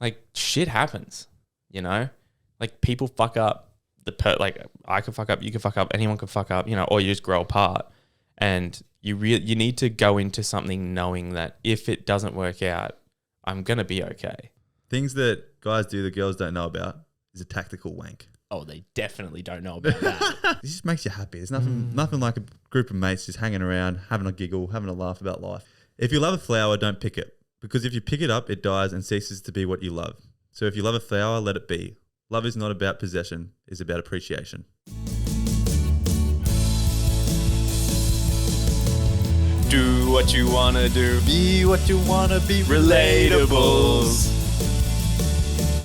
like shit happens, you know, like people fuck up like I could fuck up, you could fuck up, anyone could fuck up, you know, or you just grow apart, and you need to go into something knowing that if it doesn't work out, I'm going to be okay. Things that guys do that girls don't know about is a tactical wank. Oh, they definitely don't know about that. It just makes you happy. There's nothing like a group of mates just hanging around, having a giggle, having a laugh about life. If you love a flower, don't pick it. Because if you pick it up, it dies and ceases to be what you love. So if you love a flower, let it be. Love is not about possession, it's about appreciation. Do what you want to do. Be what you want to be. Relatables.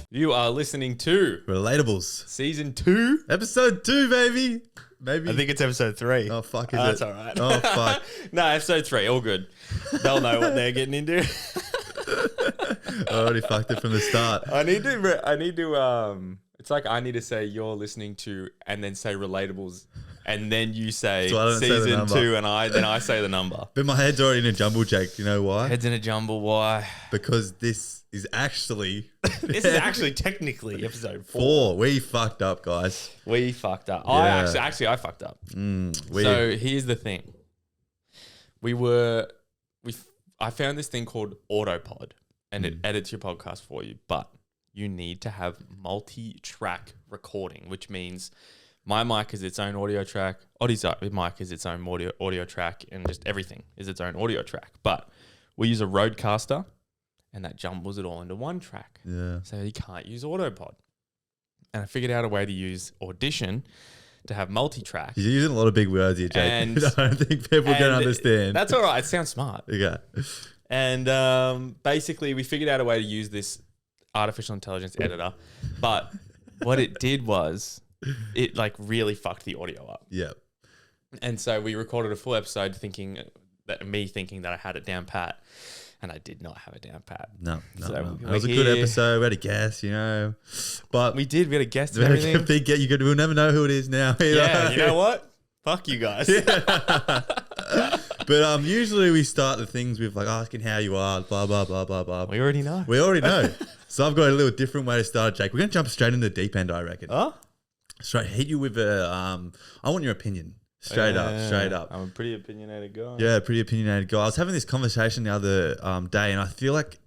You are listening to Relatables. Season 2. Episode 2, baby. Maybe. I think it's episode 3. Oh, fuck, is it? That's all right. Oh, fuck. No, episode 3. All good. They'll know what they're getting into. I already fucked it from the start. I need to, it's like I need to say you're listening to and then say relatables. And then you say season 2 and I say the number. But my head's already in a jumble, Jake. You know why? Head's in a jumble. Why? Because this is actually... This is actually technically episode 4. We fucked up, guys. We fucked up. Yeah. I fucked up. So here's the thing. I found this thing called Autopod and it edits your podcast for you, but you need to have multi-track recording, which means my mic is its own audio track. Ottie's mic is its own audio track, and just everything is its own audio track. But we use a Rodecaster, and that jumbles it all into one track. Yeah. So you can't use Autopod. And I figured out a way to use Audition to have multi-track. You're using a lot of big words here, Jake. And, I don't think people can understand. That's all right. It sounds smart. Okay. And basically, we figured out a way to use this artificial intelligence editor. But what it did was... it like really fucked the audio up. Yeah. And so we recorded a full episode thinking that I had it down pat, and I did not have it down pat. No. So It was a good episode. We had a guest, you know. But we had a guest and everything. We'll never know who it is now. Yeah, you know what? Fuck you guys. Yeah. But usually we start the things with like asking how you are, blah, blah, blah, blah, blah. We already know. So I've got a little different way to start, Jake. We're going to jump straight into the deep end, I reckon. Oh? Straight, hit you with I want your opinion. Straight up. I'm a pretty opinionated guy. Yeah, pretty opinionated guy. I was having this conversation the other day, and I feel like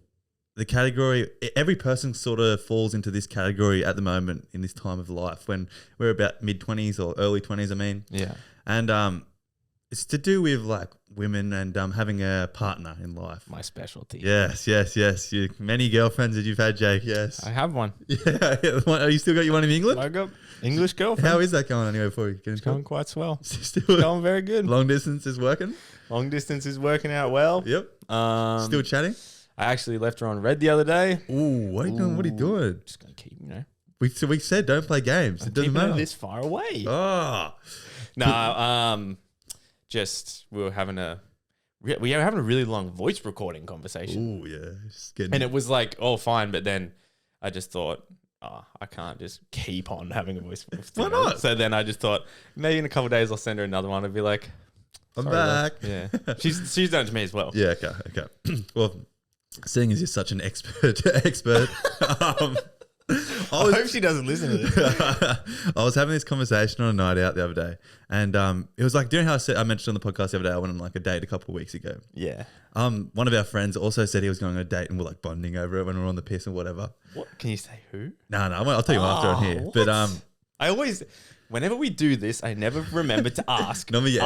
the category, every person sort of falls into this category at the moment in this time of life when we're about mid-20s or early 20s, I mean. Yeah. And it's to do with like women and having a partner in life. My specialty. Yes. Many girlfriends that you've had, Jake, yes. I have one. Yeah. Are you still got your one in England? I got English girlfriend. How is that going anyway for you? It's going quite swell. Still going very good. Long distance is working? Long distance is working out well. Yep. Still chatting? I actually left her on red the other day. Ooh, what are you doing? What are you doing? Just going to keep, you know. We said don't play games. It doesn't matter. This far away. Oh. No, just we were having a really long voice recording conversation. Ooh, yeah. And it was like, oh, fine. But then I just thought, I can't just keep on having a voice. Why not? So then I just thought maybe in a couple of days I'll send her another one and be like, I'm back. Yeah. She's done it to me as well. Yeah, okay. Well, seeing as you're such an expert, I hope she doesn't listen to this. I was having this conversation on a night out the other day, and it was like, do you know how I mentioned on the podcast the other day I went on like a date a couple of weeks ago? Yeah. One of our friends also said he was going on a date, and we're like bonding over it when we're on the piss and whatever. What? Can you say who? No, I'll tell you after on here. What? But I always, whenever we do this, I never remember to ask. Normally, you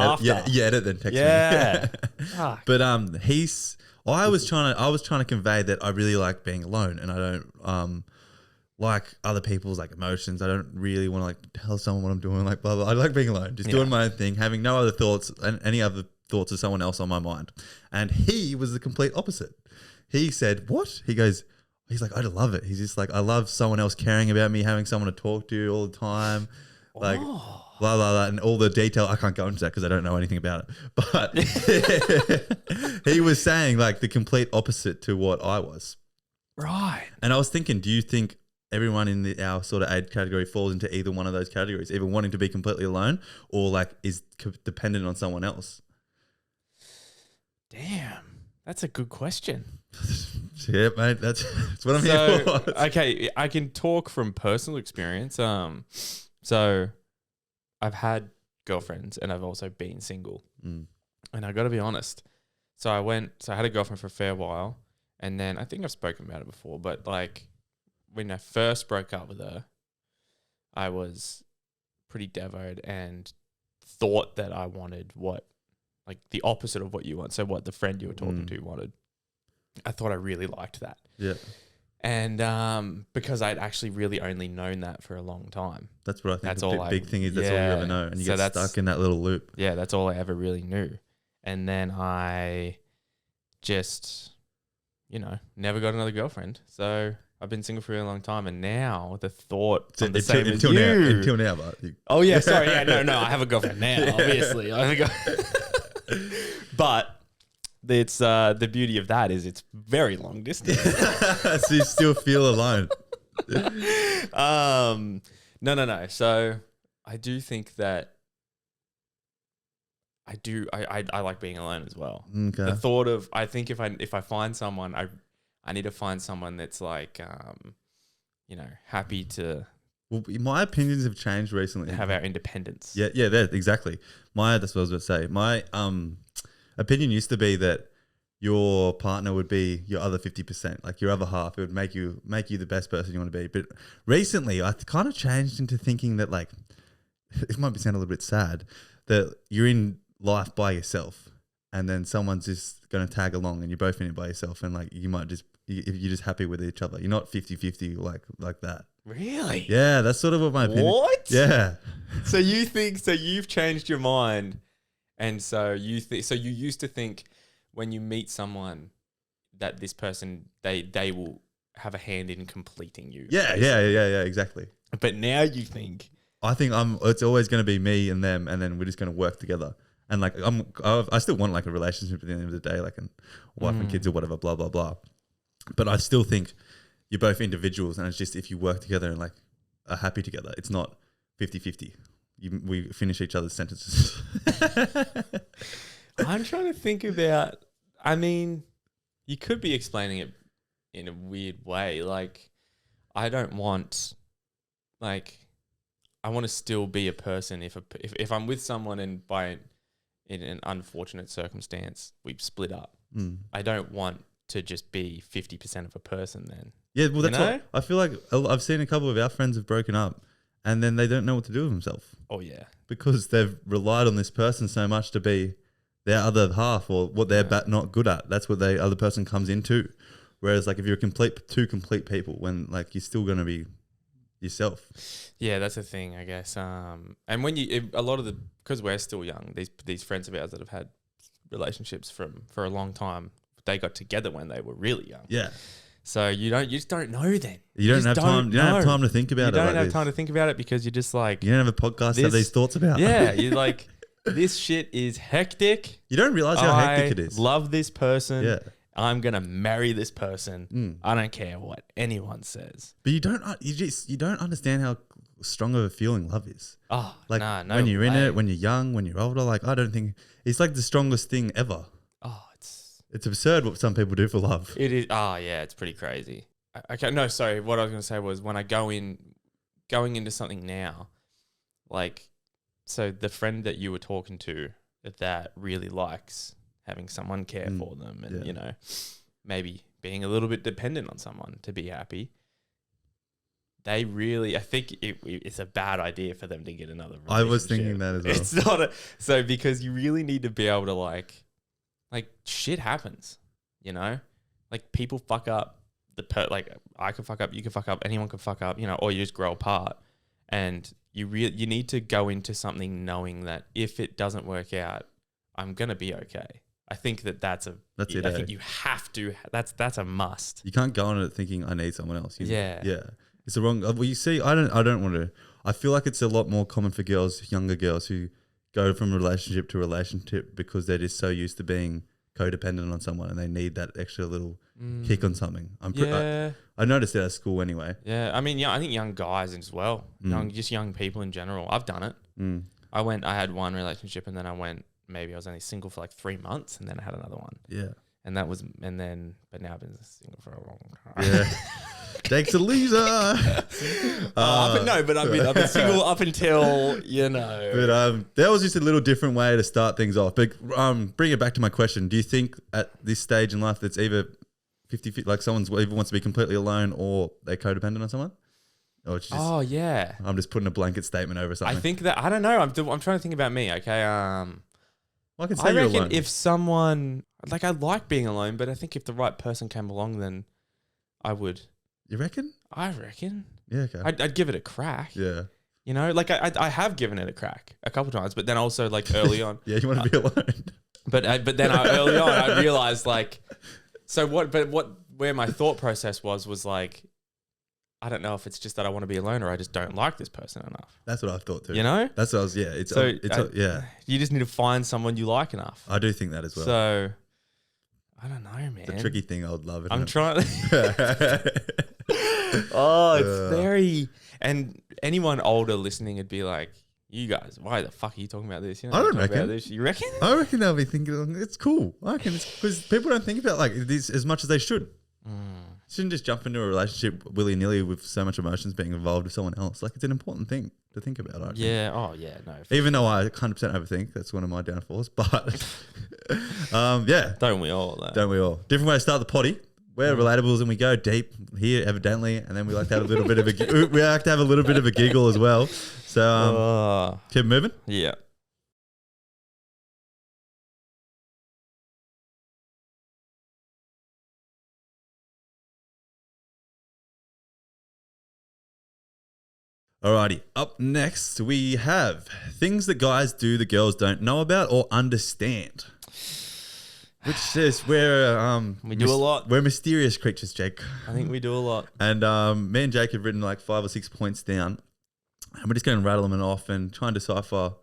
edit then text me. Yeah. But I was trying to convey that I really like being alone, and I don't like other people's like emotions. I don't really want to like tell someone what I'm doing, like blah blah. I like being alone, just doing my own thing, having no other thoughts and any other thoughts of someone else on my mind. And he was the complete opposite. He said, "What?" He's like, "I love it." He's just like, "I love someone else caring about me, having someone to talk to all the time." Like blah blah blah, and all the detail. I can't go into that because I don't know anything about it. But he was saying like the complete opposite to what I was. Right. And I was thinking, do you think everyone in our sort of age category falls into either one of those categories, either wanting to be completely alone or like is dependent on someone else? Damn, that's a good question. Yeah, mate. That's what I'm here for. Okay, I can talk from personal experience. So I've had girlfriends and I've also been single. Mm. And I got to be honest. So I had a girlfriend for a fair while, and then I think I've spoken about it before, but like when I first broke up with her, I was pretty devoed and thought that I wanted like the opposite of what you want. So what the friend you were talking to wanted. I thought I really liked that. Yeah. And because I'd actually really only known that for a long time. That's what I think That's the all big thing is. That's all you ever know. And you get stuck in that little loop. Yeah, that's all I ever really knew. And then I just, never got another girlfriend. So I've been single for a really long time. And now the thought the same as you. Until now, but oh, yeah, sorry. Yeah, no, I have a girlfriend now, obviously. But it's the beauty of that is it's very long distance. So you still feel alone. No. So I do think that I like being alone as well. Okay. The thought of, I think if I find someone, I need to find someone that's like, happy to. Well, my opinions have changed recently. Have our independence. Yeah, that exactly. That's what I was going to say. My opinion used to be that your partner would be your other 50%, like your other half. It would make you the best person you want to be. But recently, I kind of changed into thinking that, like, it might sound a little bit sad, that you're in life by yourself, and then someone's just going to tag along, and you're both in it by yourself, and like you're just happy with each other. You're not 50-50 like that. Really? Yeah, that's sort of what my opinion. What? Yeah. So you've changed your mind, and so you used to think when you meet someone that this person they will have a hand in completing you. Yeah, exactly. But now you think, I think it's always going to be me and them, and then we're just going to work together. And like I still want like a relationship at the end of the day, like a wife and kids or whatever, blah blah blah. But I still think you're both individuals, and it's just if you work together and like are happy together, it's not 50-50. We finish each other's sentences. I'm trying to think about. I mean, you could be explaining it in a weird way. Like, I don't want, like, I want to still be a person. If I'm with someone and in an unfortunate circumstance we split up, I don't want to just be 50% of a person. Then, yeah, well, that's what I feel like. I've seen a couple of our friends have broken up, and then they don't know what to do with themselves. Oh yeah, because they've relied on this person so much to be their other half, or what they're not good at. That's what the other person comes into. Whereas like if you're two complete people, when like you're still going to be yourself. Yeah, that's the thing, I guess. And when because we're still young, these friends of ours that have had relationships for a long time, they got together when they were really young. Yeah. So you just don't know then. You don't have time. You don't have time to think about it. You don't have time to think about it because you're just like, you don't have a podcast to have these thoughts about. Yeah, you're like, this shit is hectic. You don't realize how hectic it is. Love this person. Yeah. I'm gonna marry this person. I don't care what anyone says. But you don't understand how strong of a feeling love is. Oh, like no when you're way. in it, when you're young, when you're older. Like I don't think it's like the strongest thing ever. Oh, it's absurd what some people do for love. It is. Oh yeah, it's pretty crazy. Okay, no, sorry. What I was gonna say was when I going into something now, like, so the friend that you were talking to that really likes having someone care for them and, maybe being a little bit dependent on someone to be happy. I think it's a bad idea for them to get another relationship. I was thinking that as well. It's not because you really need to be able to like shit happens, like people fuck up like I can fuck up, you can fuck up, anyone can fuck up, or you just grow apart, and you need to go into something knowing that if it doesn't work out, I'm going to be okay. I think that's it. I think you have to. That's a must. You can't go on it thinking I need someone else. Yeah. It's the wrong. Well, you see, I don't want to. I feel like it's a lot more common for younger girls who go from relationship to relationship because they're just so used to being codependent on someone and they need that extra little kick on something. I noticed it at school anyway. Yeah, I mean, I think young guys as well, young people in general. I've done it. I had one relationship and then I was only single for like 3 months and then I had another one. Yeah. and that was, and then, but now I've been single for a long time. Yeah. Jake's a loser. But I've been single up until, you know. But that was just a little different way to start things off. But bring it back to my question. Do you think at this stage in life that's either 50-50, like someone's either wants to be completely alone or they're codependent on someone? Or it's just, I'm just putting a blanket statement over something. I think that, I don't know. I'm trying to think about me, okay? Well, I can say I you're reckon alone. if someone, like I like being alone, but I think if the right person came along, then I would. You reckon? I reckon. Yeah, okay. I'd give it a crack. Yeah. You know, like I have given it a crack a couple times, but then also like early on. Yeah, you want to be alone. But then early on, I realized like, so what? But where my thought process was like, I don't know if it's just that I want to be alone or I just don't like this person enough. That's what I thought too. You know? That's what I was. Yeah. Yeah. You just need to find someone you like enough. I do think that as well. So I don't know, man. It's a tricky thing. I would love it. I'm trying. Oh, it's very. And anyone older listening would be like, "You guys, why the fuck are you talking about this?" You know, I don't reckon. about this. You reckon? I reckon they'll be thinking it's cool. I reckon it's because people don't think about like this as much as they should. Shouldn't just jump into a relationship willy nilly with so much emotions being involved with someone else. Like it's an important thing to think about. I reckon. Yeah. Oh, yeah. No. Even though I 100% overthink, that's one of my downfalls. But yeah, Don't we all? Though? don't we all? Different way to start the potty. We're relatables and we go deep here, evidently, and then we like to have a little bit of a giggle as well. So keep moving. Yeah. Alrighty, up next we have things that guys do the girls don't know about or understand. Which says we do a lot. We're mysterious creatures, Jake. I think we do a lot. And me and Jake have written like 5 or 6 points down, and we're just going to rattle them off and try and decipher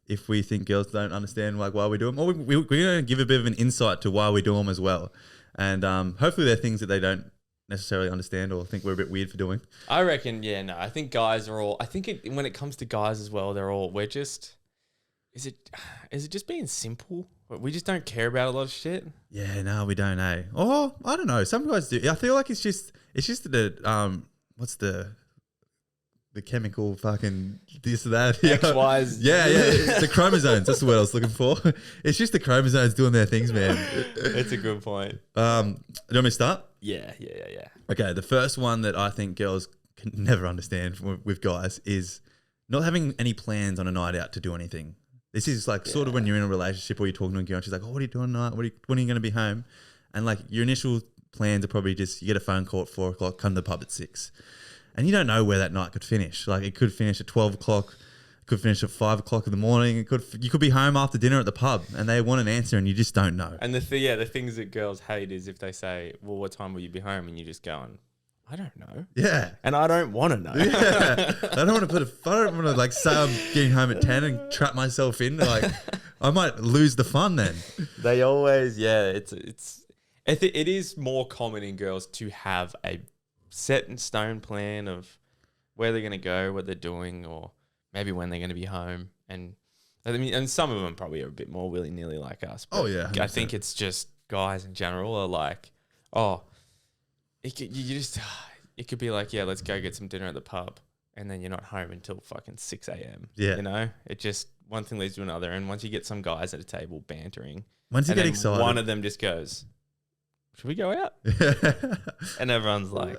if we think girls don't understand like why we do them, or we're going to give a bit of an insight to why we do them as well. And hopefully they're things that they don't necessarily understand or think we're a bit weird for doing. I reckon, yeah, no. I think guys are all. I think when it comes to guys as well, we're just. Is it just being simple? We just don't care about a lot of shit. Yeah, no, we don't, eh? Oh, I don't know. Some guys do. I feel like it's just the what's the chemical fucking this or that. XYs. Yeah. It's the chromosomes. That's the word I was looking for. It's just the chromosomes doing their things, man. It's a good point. Do you want me to start? Yeah. Okay, the first one that I think girls can never understand with guys is not having any plans on a night out to do anything. This is like sort of when you're in a relationship or you're talking to a girl and she's like, "Oh, what are you doing tonight? When are you going to be home?" And like your initial plans are probably just you get a phone call at 4 o'clock, come to the pub at 6. And you don't know where that night could finish. Like it could finish at 12 o'clock, it could finish at 5 o'clock in the morning. You could be home after dinner at the pub and they want an answer and you just don't know. And the things that girls hate is if they say, "Well, what time will you be home?" and you just go, "I don't know." Yeah. And I don't want to know. Yeah. I don't want to like say I'm getting home at 10 and trap myself in. Like I might lose the fun then. They always, it is more common in girls to have a set in stone plan of where they're going to go, what they're doing, or maybe when they're going to be home. And I mean, and some of them probably are a bit more willy nilly like us. But 100%. I think it's just guys in general are like, oh, it could be like, yeah, let's go get some dinner at the pub, and then you're not home until fucking 6 a.m. Yeah. You know, it just one thing leads to another, and once you get some guys at a table bantering, once you and get then excited, one of them just goes, "Should we go out?" And everyone's like,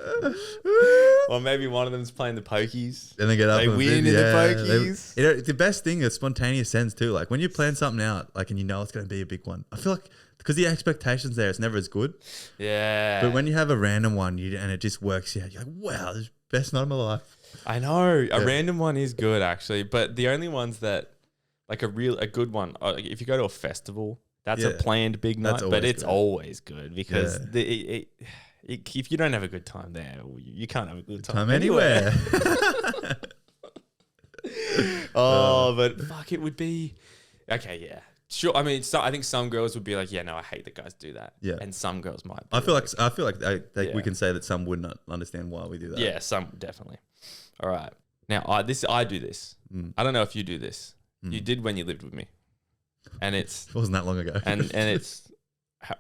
well, maybe one of them's playing the pokies. And they get up. They win in the pokies. The best thing is spontaneous sense too. Like when you plan something out, like and you know it's going to be a big one. I feel like because the expectations there, it's never as good. Yeah. But when you have a random one and it just works out, you're like, wow, this is the best night of my life. I know. A random one is good actually, but the only ones that like a good one, if you go to a festival, that's a planned big night, but it's always good because if you don't have a good time there, you can't have a good time anywhere. But fuck, it would be okay. Yeah, sure. I mean, I think some girls would be like, yeah, no, I hate that guys do that. Yeah, and some girls might. Be I feel like we can say that some would not understand why we do that. Yeah, some definitely. All right, now I do this. I don't know if you do this. You did when you lived with me. And it wasn't that long ago. and it's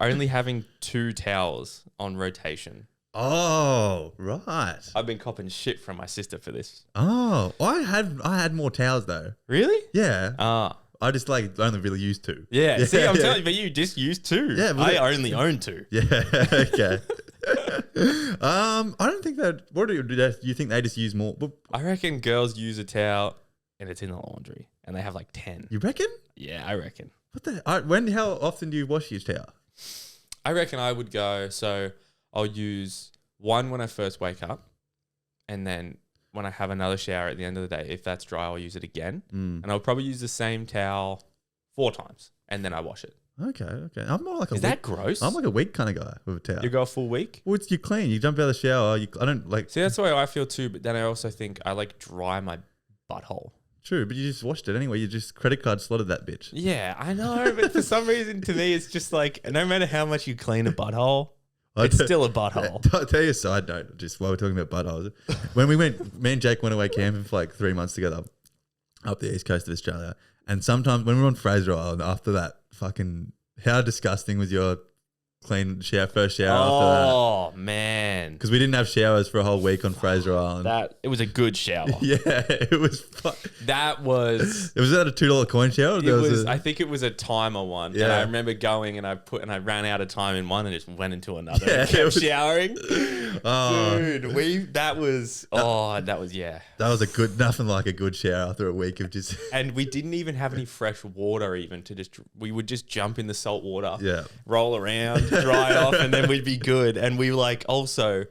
only having 2 towels on rotation. Oh, right. I've been copping shit from my sister for this. Oh, I had more towels though. Really? Yeah. Ah. I just like only really used 2. Yeah. See, I'm telling you, but you just used 2. Yeah, but I only own 2. Yeah. Okay. I don't think that. What do you think they just use more? I reckon girls use a towel and it's in the laundry and they have like 10. You reckon? Yeah, I reckon. What the? How often do you wash your towel? I reckon I would go, so I'll use one when I first wake up, and then when I have another shower at the end of the day, if that's dry, I'll use it again. And I'll probably use the same towel 4 times, and then I wash it. Okay. I'm more like a Is that gross? I'm like a week kind of guy with a towel. You go a full week? Well, you clean. You jump out of the shower. I don't like. See, that's the way I feel too, but then I also think I like dry my butthole. True, but you just washed it anyway. You just credit card slotted that bitch. Yeah, I know, but for some reason to me, it's just like, no matter how much you clean a butthole, it's still a butthole. I'll tell you a side note, just while we're talking about buttholes. When me and Jake went away camping for like 3 months together up the east coast of Australia, and sometimes when we were on Fraser Island after that, fucking how disgusting was your clean first shower after that? Oh man, because we didn't have showers for a whole week on Fraser Island. It was a good shower. Yeah, it was. That was. Was that a $2 coin shower? I think it was a timer one. Yeah. And I remember going and I ran out of time in one and just went into another. Yeah, and kept showering. Oh, Dude, that was yeah. That was nothing like a good shower after a week of just. And we didn't even have any fresh water even we would just jump in the salt water. Yeah. Roll around, dry off, and then we'd be good. And we also,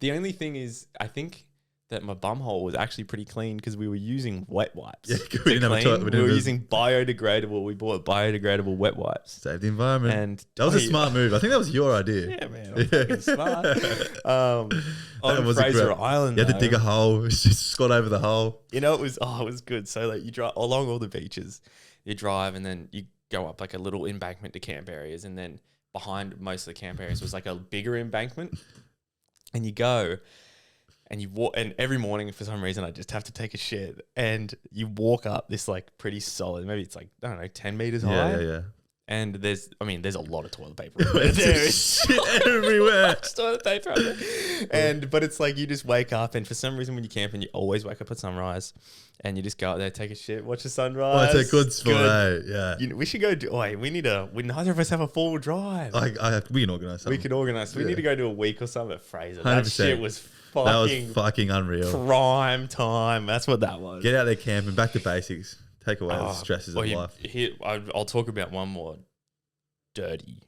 the only thing is, I think that my bumhole was actually pretty clean because we were using wet wipes. Yeah, we didn't have a toilet. We were using biodegradable. We bought biodegradable wet wipes. Save the environment. And that was a smart move. I think that was your idea. Yeah, man. I'm fucking smart. On Fraser Island, you had to dig a hole. Just squat over the hole. You know, it was good. So like you drive along all the beaches, you drive and then you go up like a little embankment to camp areas, and then behind most of the camp areas was like a bigger embankment, and you go and you walk, and every morning for some reason I just have to take a shit, and you walk up this like pretty solid, maybe it's like, I don't know, 10 meters high. Yeah. And there's a lot of toilet paper. There's shit everywhere. Toilet paper out there. But it's like you just wake up, and for some reason when you camp, and you always wake up at sunrise, and you just go out there, take a shit, watch the sunrise. Oh, it's a good spot, eh? Yeah. We should go neither of us have a 4-wheel drive. We can organise something. We can organise. We need to go do a week or something at Fraser. 100%. That shit was fucking unreal. Prime time. That's what that was. Get out there camping, back to basics. Take away the stresses of life. I'll talk about one more dirty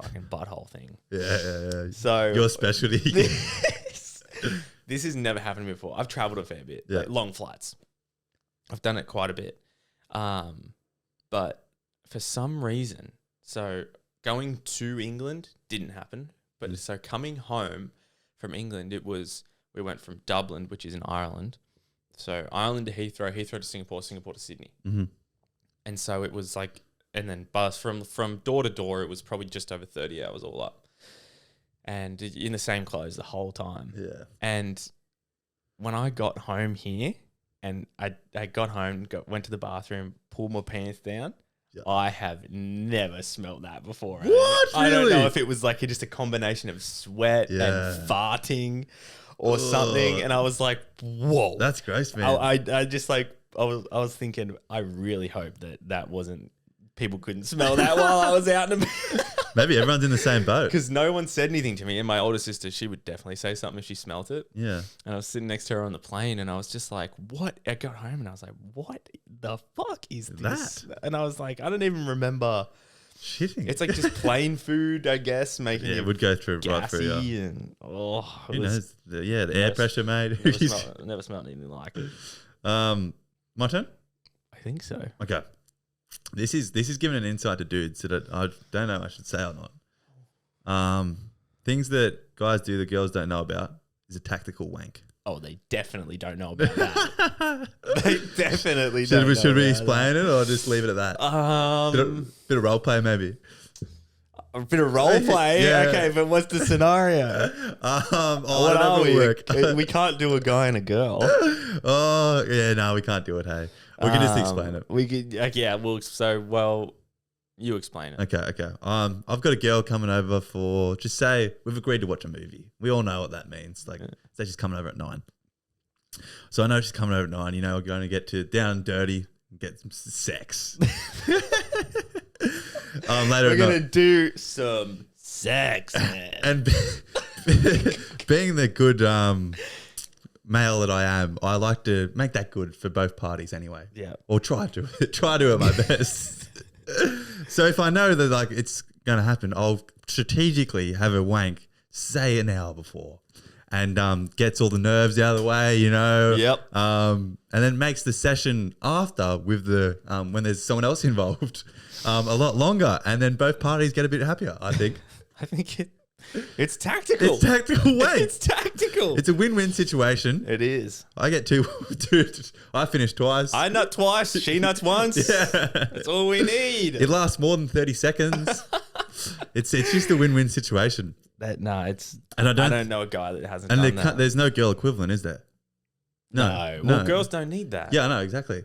fucking butthole thing. Yeah. So your specialty. This has never happened before. I've traveled a fair bit, like long flights. I've done it quite a bit. But for some reason, so going to England didn't happen. But so coming home from England, we went from Dublin, which is in Ireland. So Ireland to Heathrow, Heathrow to Singapore, Singapore to Sydney. Mm-hmm. And so it was like, and then bus from door to door, it was probably just over 30 hours all up. And in the same clothes the whole time. Yeah. And when I got home here, and I got home, went to the bathroom, pulled my pants down, I have never smelled that before. What? I don't Really? know if it was like just a combination of sweat and farting or something. And I was like, whoa. That's gross, man. I just like, I was thinking, I really hope that wasn't, people couldn't smell that while I was out and about. Maybe everyone's in the same boat. Because no one said anything to me. And my older sister, she would definitely say something if she smelt it. Yeah. And I was sitting next to her on the plane, and I was just like, what? I got home and I was like, what the fuck is this? And I was like, I don't even remember. Shitting. It's like just plain food, I guess, making it would go through right through. Yeah. And who knows? The air pressure, mate. Never smelled anything like it. My turn? I think so. Okay. This is giving an insight to dudes that I don't know if I should say or not. Things that guys do that girls don't know about is a tactical wank. Oh, they definitely don't know about that. They definitely don't. Should we explain it or just leave it at that? Bit of role play maybe. A bit of role play? Yeah. Okay, but what's the scenario? What are we? Work. We can't do a guy and a girl. Oh, yeah, no, we can't do it, hey. We can just explain it. We could, You explain it. Okay. I've got a girl coming over for, just say we've agreed to watch a movie. We all know what that means. Like, say she's coming over at 9. So I know she's coming over at 9. You know, we're going to get to down and dirty and get some sex. Later We're going to do some sex, man. And being the good male that I am, I like to make that good for both parties anyway. Yeah. Or try to do it my best. So if I know that like it's going to happen, I'll strategically have a wank, say an hour before, and gets all the nerves out of the way, you know. Yep. And then makes the session after with the when there's someone else involved a lot longer, and then both parties get a bit happier, I think. I think it's tactical. It's tactical way. It's tactical. It's a win-win situation. It is. I get two. I finished twice. I nut twice. She nuts once. Yeah. That's all we need. It lasts more than 30 seconds. It's just a win-win situation. I And I don't know a guy that hasn't and done that. there's no girl equivalent, is there? No. Well, girls don't need that. Yeah, I know, exactly.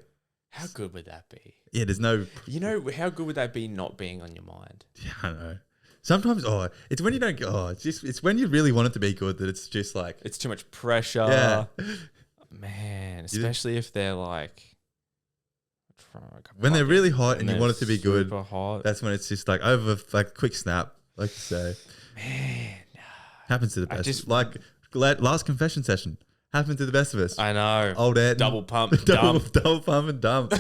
How good would that be? Yeah, there's no... You know, how good would that be not being on your mind? Yeah, I know. Sometimes, it's when you don't... it's when you really want it to be good that it's just like... It's too much pressure. Yeah. Man, especially if they're like... When they're really hot and you want it to be good, super hot. that's when it's just like over, like quick snap, like you say. Man. Happens to the best. Like last confession session. Happened to the best of us. I know. Old Ed. Double pump, dump. Double pump and dump. He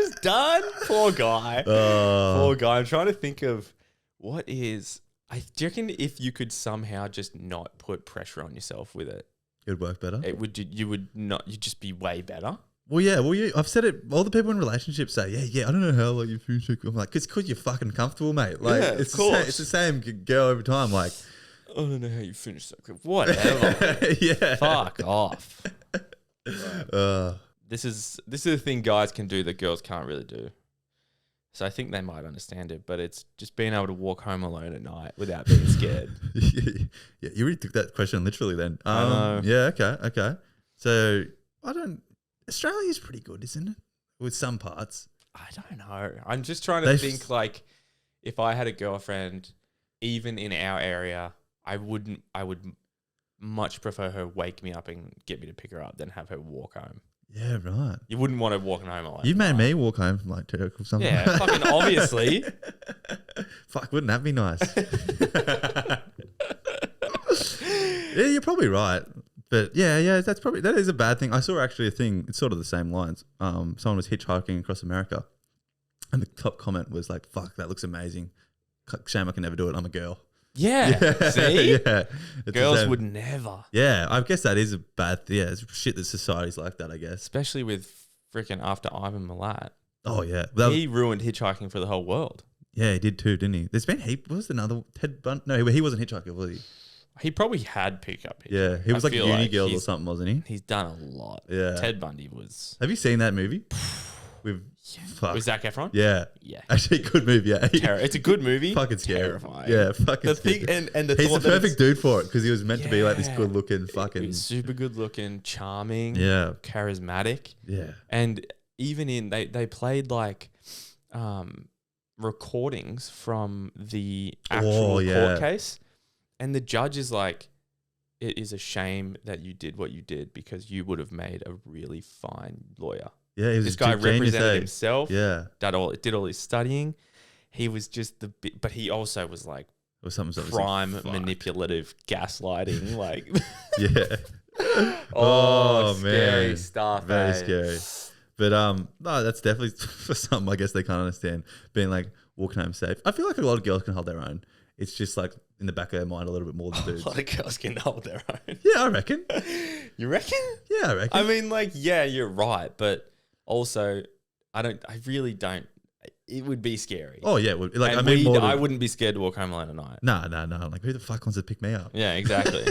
was done. Poor guy. Poor guy. I'm trying to think of what is... do you reckon if you could somehow just not put pressure on yourself with it, It'd work better. You'd just be way better. Well, yeah. I've said it. All the people in relationships say, yeah. I don't know how like you finish it. I'm like, it's because you're fucking comfortable, mate. Like, Yeah, it's of course. It's the same girl every time. Like, I don't know how you finish that quick. Whatever. yeah. Fuck off. This is the thing guys can do that girls can't really do. So I think they might understand it, but it's just being able to walk home alone at night without being scared. Yeah, you really took that question literally then. I know. Yeah, okay. So Australia's pretty good, isn't it? With some parts. I don't know. I'm just trying to think like if I had a girlfriend, even in our area, I would much prefer her wake me up and get me to pick her up than have her walk home. Yeah, right. You wouldn't want to walk home alone. You made me walk home from like Turk or something. Yeah, fucking obviously. Fuck, wouldn't that be nice? Yeah, you're probably right. But yeah, that is a bad thing. I saw actually a thing, it's sort of the same lines. Someone was hitchhiking across America and the top comment was like, fuck, that looks amazing. Shame I can never do it. I'm a girl. Yeah. See? Yeah. Girls would never. Yeah, I guess that is a bad thing. Yeah, it's shit that society's like that, I guess. Especially with freaking after Ivan Milat. Oh, yeah. He ruined hitchhiking for the whole world. Yeah, he did too, didn't he? There's been what was another Ted Bundy? No, he wasn't hitchhiker, was he? He probably had pickup. Yeah, he was like a uni girl or something, wasn't he? He's done a lot. Yeah. Ted Bundy was... Have you seen that movie? With Was Zac Efron? Yeah. Yeah. Actually, good movie. Yeah. It's a good movie. Fucking scary. Terrifying. Yeah, fucking the scary. thing and the He's thought the that perfect dude for it because he was meant to be like this good looking fucking... He was super good looking, charming, charismatic. Yeah. And even in... They played like recordings from the actual court case. And the judge is like, it is a shame that you did what you did because you would have made a really fine lawyer. Yeah, he was this guy represented himself. Yeah, did all his studying. He was just but he also was like prime manipulative gaslighting. Like, yeah. scary man, stuff. Very scary. But no, that's definitely for some. I guess they can't understand being like walking home safe. I feel like a lot of girls can hold their own. It's just like in the back of their mind a little bit more than dudes. A lot of girls can hold their own. Yeah, I reckon. You reckon? Yeah, I reckon. I mean, like, yeah, you're right, but also, I really don't. It would be scary. Oh yeah, like and I wouldn't be scared to walk home alone at night. No. Like, who the fuck wants to pick me up? Yeah, exactly.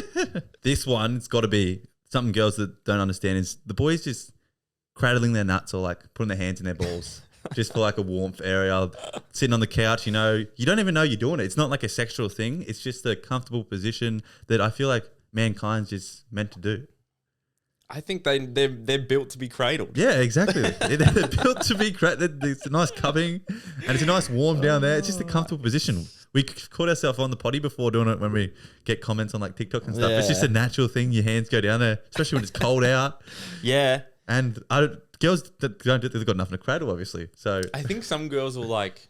This one, it's got to be something girls that don't understand is the boys just cradling their nuts or like putting their hands in their balls. Just for like a warmth area, sitting on the couch, you don't even know you're doing it. It's not like a sexual thing. It's just a comfortable position that I feel like mankind's just meant to do. I think they're built to be cradled. Yeah, exactly. They're built to be cradled. It's a nice cupping, and it's a nice warm down there. It's just a comfortable position. We caught ourselves on the potty before doing it when we get comments on like TikTok and stuff. It's just a natural thing. Your hands go down there, especially when it's cold out. Yeah. And girls that don't do, they've got nothing to cradle, obviously. So I think some girls will like.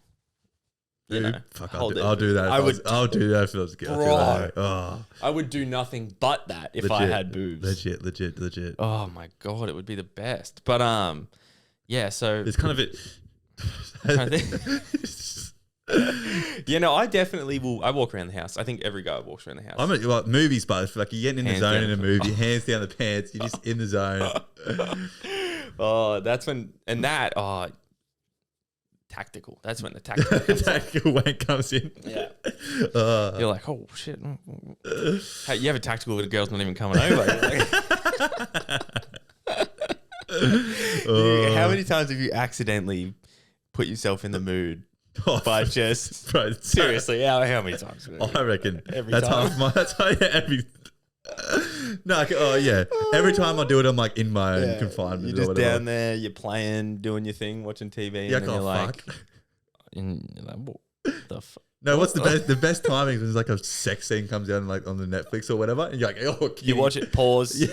Fuck, I'll do that. I'll do that if it was a girl. Bro, I would do nothing but that if I had boobs. Legit. Oh my god, it would be the best. But yeah. So it's kind of it. Yeah, no, I definitely will. I walk around the house. I think every guy walks around the house. I'm at like movies, but like you're getting in the zone in a movie, hands down the pants. You're just in the zone. Oh, that's when tactical. That's when the tactical comes tactical wank comes in. Yeah. You're like, oh shit. Hey, you have a tactical with a girl's not even coming over. How many times have you accidentally put yourself in the mood by just seriously? How many times? I reckon every time. Every. No, every time I do it, I'm like in my own confinement. You're just down there, you're playing, doing your thing, watching TV, yeah, and then you're like, fuck. And you're like, what the fuck? No, what's the best? The best timing is when like a sex scene comes down like on the Netflix or whatever, and you're like, oh, you watch it, pause. Yeah.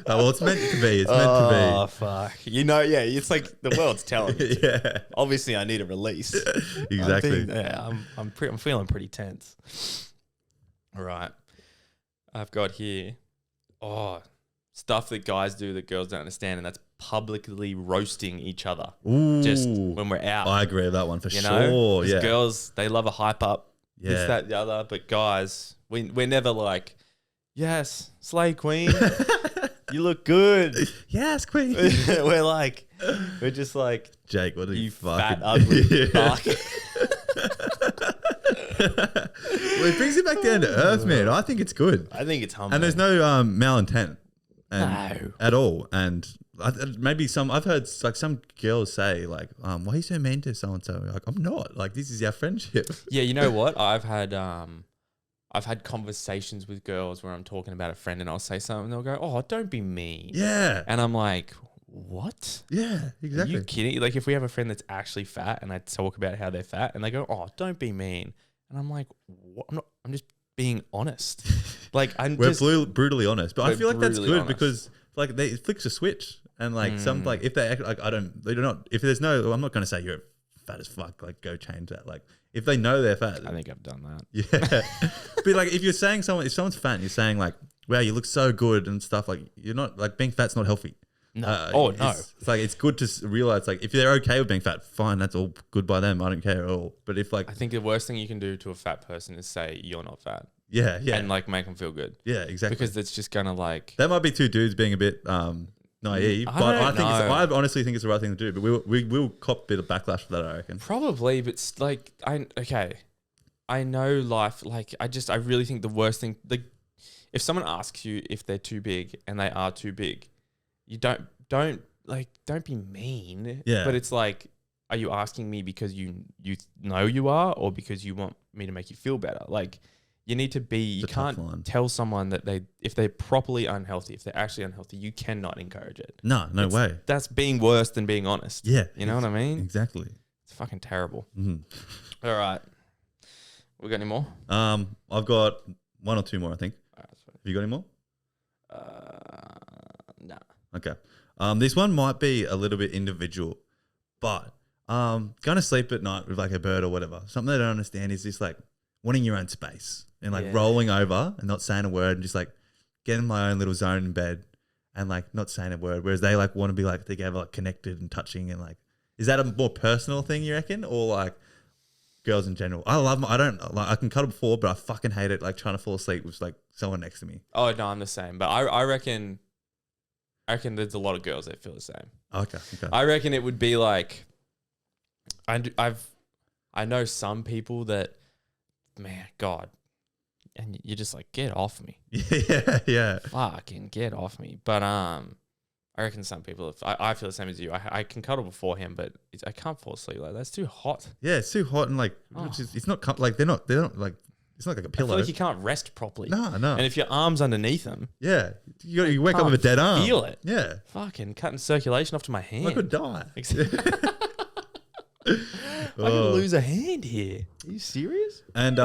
Well, it's meant to be. It's meant to be. Oh fuck! It's like the world's telling me. Yeah. Obviously, I need a release. Exactly. I'm feeling pretty tense. All right, I've got here. Stuff that guys do that girls don't understand, and that's publicly roasting each other. Ooh. Just when we're out. I agree with that one for sure. Yeah. Girls, they love a hype up. Yeah. This, that, the other. But guys, we're never like, yes, slay queen. You look good. Yes, queen. we're just like, Jake, what are you fat, ugly fuck. Well, it brings it back down to earth, man. I think it's good. I think it's humbling. And there's no malintent at all. And maybe I've heard like some girls say like, why are you so mean to so and so? Like, I'm not. Like, this is our friendship. Yeah, you know what? I've had conversations with girls where I'm talking about a friend and I'll say something and they'll go, oh, don't be mean. Yeah. And I'm like, what? Yeah, exactly. Are you kidding? Like, if we have a friend that's actually fat and I talk about how they're fat and they go, oh, don't be mean. And I'm like, what? I'm just being honest. Like, we're brutally honest, but I feel like that's good honest. because like it flicks a switch and like some like if they act like they do not, if there's no, I'm not going to say you're fat as fuck, like go change that. Like if they know they're fat. I think I've done that. Yeah. But like if you're saying if someone's fat and you're saying like, wow, you look so good and stuff, like you're not like being fat's not healthy. No. No. It's like it's good to realize like if they're okay with being fat, fine, that's all good by them. I don't care at all. But if like I think the worst thing you can do to a fat person is say you're not fat. Yeah. And like make them feel good. Yeah, exactly. Because it's just gonna like that might be two dudes being a bit naive, but I honestly think it's the right thing to do. But we will cop a bit of backlash for that, I reckon. Probably, but like I know life. Like I really think the worst thing, like if someone asks you if they're too big and they are too big, you don't be mean. Yeah. But it's like, are you asking me because you know you are, or because you want me to make you feel better? Like you need to be. You can't tell someone that if they're properly unhealthy, if they're actually unhealthy, you cannot encourage it. No way. That's being worse than being honest. Yeah. You know what I mean? Exactly. It's fucking terrible. Mm-hmm. All right. We got any more? I've got one or two more, I think. All right, have you got any more? Nah. Okay. This one might be a little bit individual, but going to sleep at night with like a bird or whatever. Something I don't understand is just like wanting your own space and like rolling over and not saying a word and just like getting my own little zone in bed and like not saying a word. Whereas they like want to be like together, like connected and touching and like, is that a more personal thing you reckon, or like girls in general? I can cuddle before, but I fucking hate it. Like trying to fall asleep with like someone next to me. Oh no, I'm the same. But I reckon there's a lot of girls that feel the same. Okay. I reckon it would be like, I know some people that, man, God, and you're just like, get off me. Yeah. Fucking get off me. But I reckon some people, I feel the same as you. I can cuddle beforehand, but I can't fall asleep. Like that's too hot. Yeah, it's too hot and like, it's not like they're not like It's not like a I pillow. feel like you can't rest properly. No. And if your arm's underneath them, Yeah. You wake up with a dead arm. feel it. Yeah. Fucking cutting circulation off to my hand. I could die. I could lose a hand here. Are you serious? And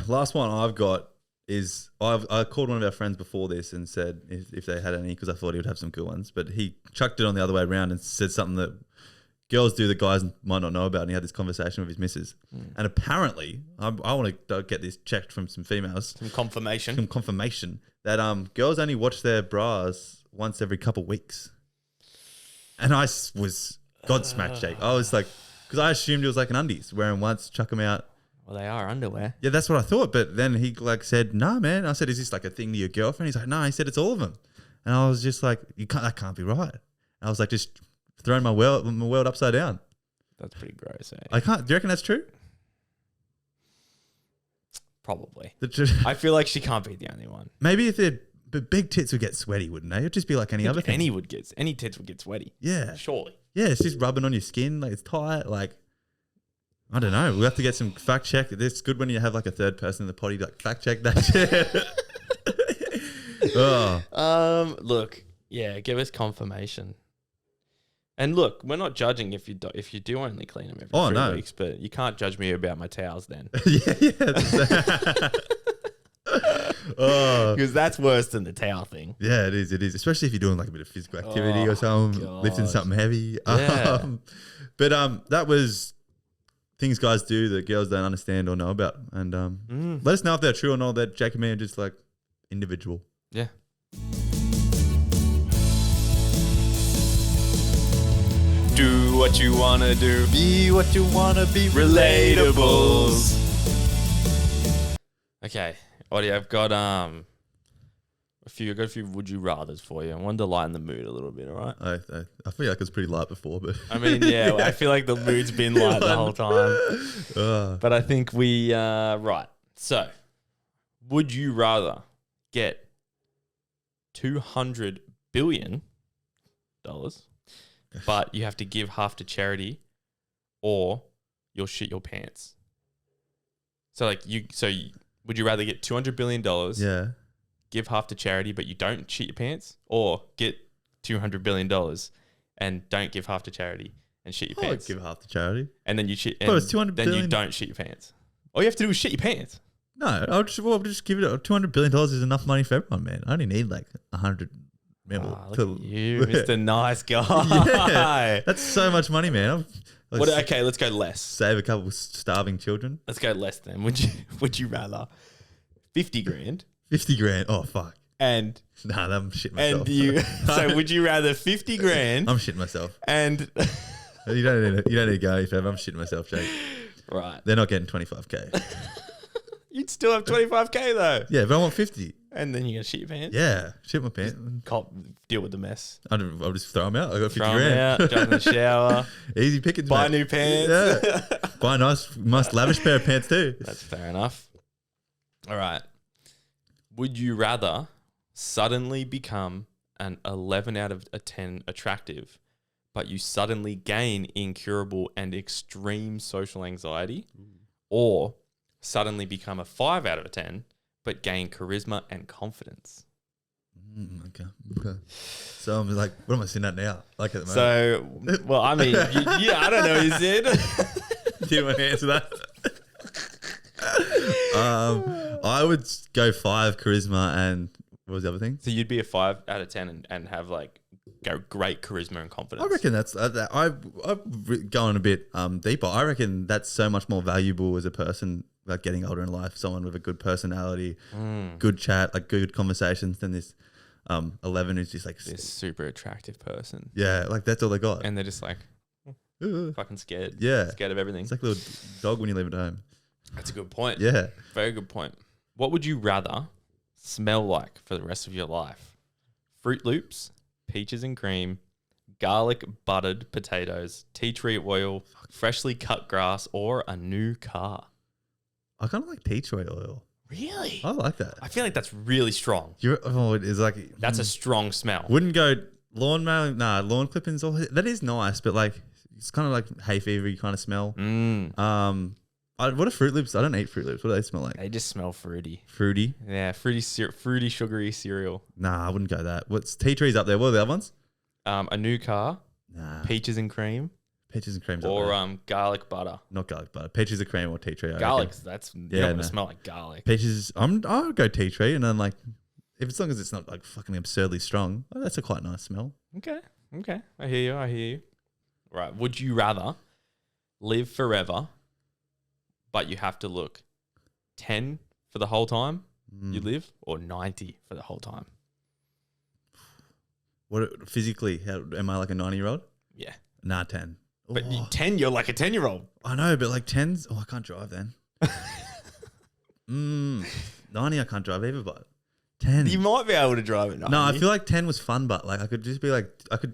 last one I've got is I called one of our friends before this and said if they had any, because I thought he would have some good ones, but he chucked it on the other way around and said something that girls do that guys might not know about, and he had this conversation with his missus. And apparently, I want to get this checked from some females. Some confirmation. Some confirmation that girls only watch their bras once every couple weeks. And I was Godsmacked, Jake. I was like, because I assumed it was like an undies, wear them once, chuck them out. Well, they are underwear. Yeah, that's what I thought. But then he like said, "No, man." I said, "Is this like a thing to your girlfriend?" He's like, "No." He said, "It's all of them." And I was just like, that can't be right." And I was like, just throwing my world upside down. That's pretty gross, eh? I can't. Do you reckon that's true? Probably. I feel like she can't be the only one. Maybe if they're, but big tits would get sweaty, wouldn't they? It'd just be like any other thing. Any tits would get sweaty. Yeah. Surely. Yeah, it's just rubbing on your skin, like it's tight, like I don't know. We'll have to get some fact check. It's good when you have like a third person in the potty, like fact check that shit. Oh. Look, yeah, give us confirmation. And look, we're not judging if you do only clean them every 3 weeks, but you can't judge me about my towels then. yeah. Because that's worse than the towel thing. Yeah, it is. It is, especially if you're doing like a bit of physical activity or something, lifting something heavy. Yeah. But that was things guys do that girls don't understand or know about. And let us know if they're true or not. That Jake and me are just like individual. Yeah. Do what you wanna do. Be what you wanna be. Relatables. Okay, Ottie, I've got a few would you rathers for you. I wanted to lighten the mood a little bit, all right? I feel like it was pretty light before, but I mean, yeah, I feel like the mood's been light the whole time. But I think we right. So, would you rather get $200 billion, but you have to give half to charity, or you'll shit your pants? So like would you rather get $200 billion? Yeah. Give half to charity, but you don't shit your pants, or get $200 billion and don't give half to charity and shit your pants? Give half to charity, and then you shit. But it's $200 then billion. You don't shit your pants. All you have to do is shit your pants. No, I'll just give it. $200 billion is enough money for everyone, man. I only need like 100 mil. Look at you, Mr. Nice Guy. Yeah, that's so much money, man. Okay, let's go less. Save a couple starving children. Let's go less then. Would you rather 50 grand? 50 grand. Oh fuck. And I'm shitting myself. So would you rather 50 grand? I'm shitting myself. And you don't need to go any further. I'm shitting myself, Jake. Right. They're not getting 25k. You'd still have 25k though. Yeah, but I want 50. And then you're gonna shit your pants. Yeah, shit my pants. Deal with the mess. I'll just throw them out. I got 50 Throw grand. them out. Jump in the shower. Easy pickings. Buy mate. new pants. Yeah. Buy a nice lavish pair of pants too. That's fair enough. All right. Would you rather suddenly become an 11 out of a 10 attractive, but you suddenly gain incurable and extreme social anxiety, or suddenly become a 5 out of a 10, but gain charisma and confidence? Okay. So I'm like, what am I sitting at now? Like at the moment. So, well, I mean, I don't know what you said. Do you want to answer that? I would go 5 charisma and what was the other thing? So you'd be a 5 out of 10 and have like great charisma and confidence. I reckon that's I've gone a bit deeper. I reckon that's so much more valuable as a person, like getting older in life. Someone with a good personality, good chat, like good conversations, than this 11 who's just like this super attractive person. Yeah, like that's all they got, and they're just like fucking scared. Yeah, scared of everything. It's like a little dog when you leave it at home. That's a good point. Yeah, very good point. What would you rather smell like for the rest of your life? Fruit Loops, peaches and cream, garlic buttered potatoes, tea tree oil, freshly cut grass, or a new car? I kind of like tea tree oil. Really? I like that. I feel like that's really strong. It's like that's a strong smell. Wouldn't go lawn mowing. Nah, lawn clippings. That is nice, but like it's kind of like hay fevery kind of smell. What are Fruit Loops? I don't eat Fruit Loops. What do they smell like? They just smell fruity. Fruity? Yeah, fruity, sugary cereal. Nah, I wouldn't go that. What's tea trees up there? What are the other ones? A new car, Nah. peaches and cream, Peaches and cream's or up there. Garlic butter. Not garlic butter. Peaches and cream or tea tree. Garlic, that's you don't want to smell like garlic. Peaches. I'll go tea tree, and then like, if as long as it's not like fucking absurdly strong, that's a quite nice smell. Okay. I hear you. Right. Would you rather live forever, but you have to look 10 for the whole time you live, or 90 for the whole time? What physically? Am I like a 90-year-old? Yeah. Nah, 10. But 10, you're like a 10-year-old. I know, but like 10's. Oh, I can't drive then. 90, I can't drive either, but 10. You might be able to drive it. No, I feel like 10 was fun, but like I could just be like,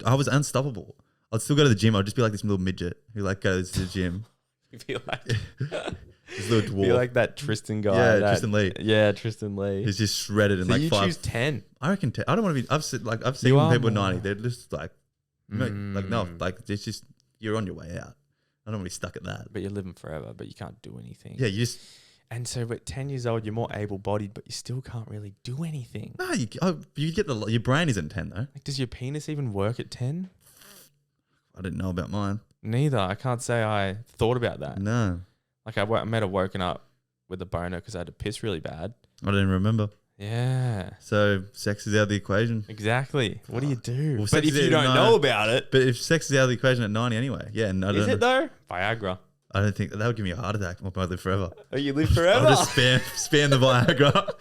I was unstoppable. I'd still go to the gym. I'd just be like this little midget who like goes to the gym. You feel like this little dwarf. Be like that Tristan guy. Yeah, that, Tristan Lee. Yeah, Tristan Lee. He's just shredded and So like you 5. choose 10. I reckon 10. I don't want to be. I've seen You are people more. 90. They're just like, like no, like it's just you're on your way out. I don't want to be stuck at that. But you're living forever, but you can't do anything. Yeah, you just. And so, at 10 years old, you're more able-bodied, but you still can't really do anything. No, you get your brain isn't 10 though. Like, does your penis even work at 10? I didn't know about mine. Neither. I can't say I thought about that. No, Like, I might have woken up with a boner because I had to piss really bad. I didn't remember. Yeah. So sex is out of the equation. Exactly. What do you do? Well, but sex if is you don't no. know about it. But if sex is out of the equation at 90 anyway, yeah, and Is it though? Viagra. I don't think that would give me a heart attack. I'll probably live forever. Oh, you live forever? I'll just spam the Viagra.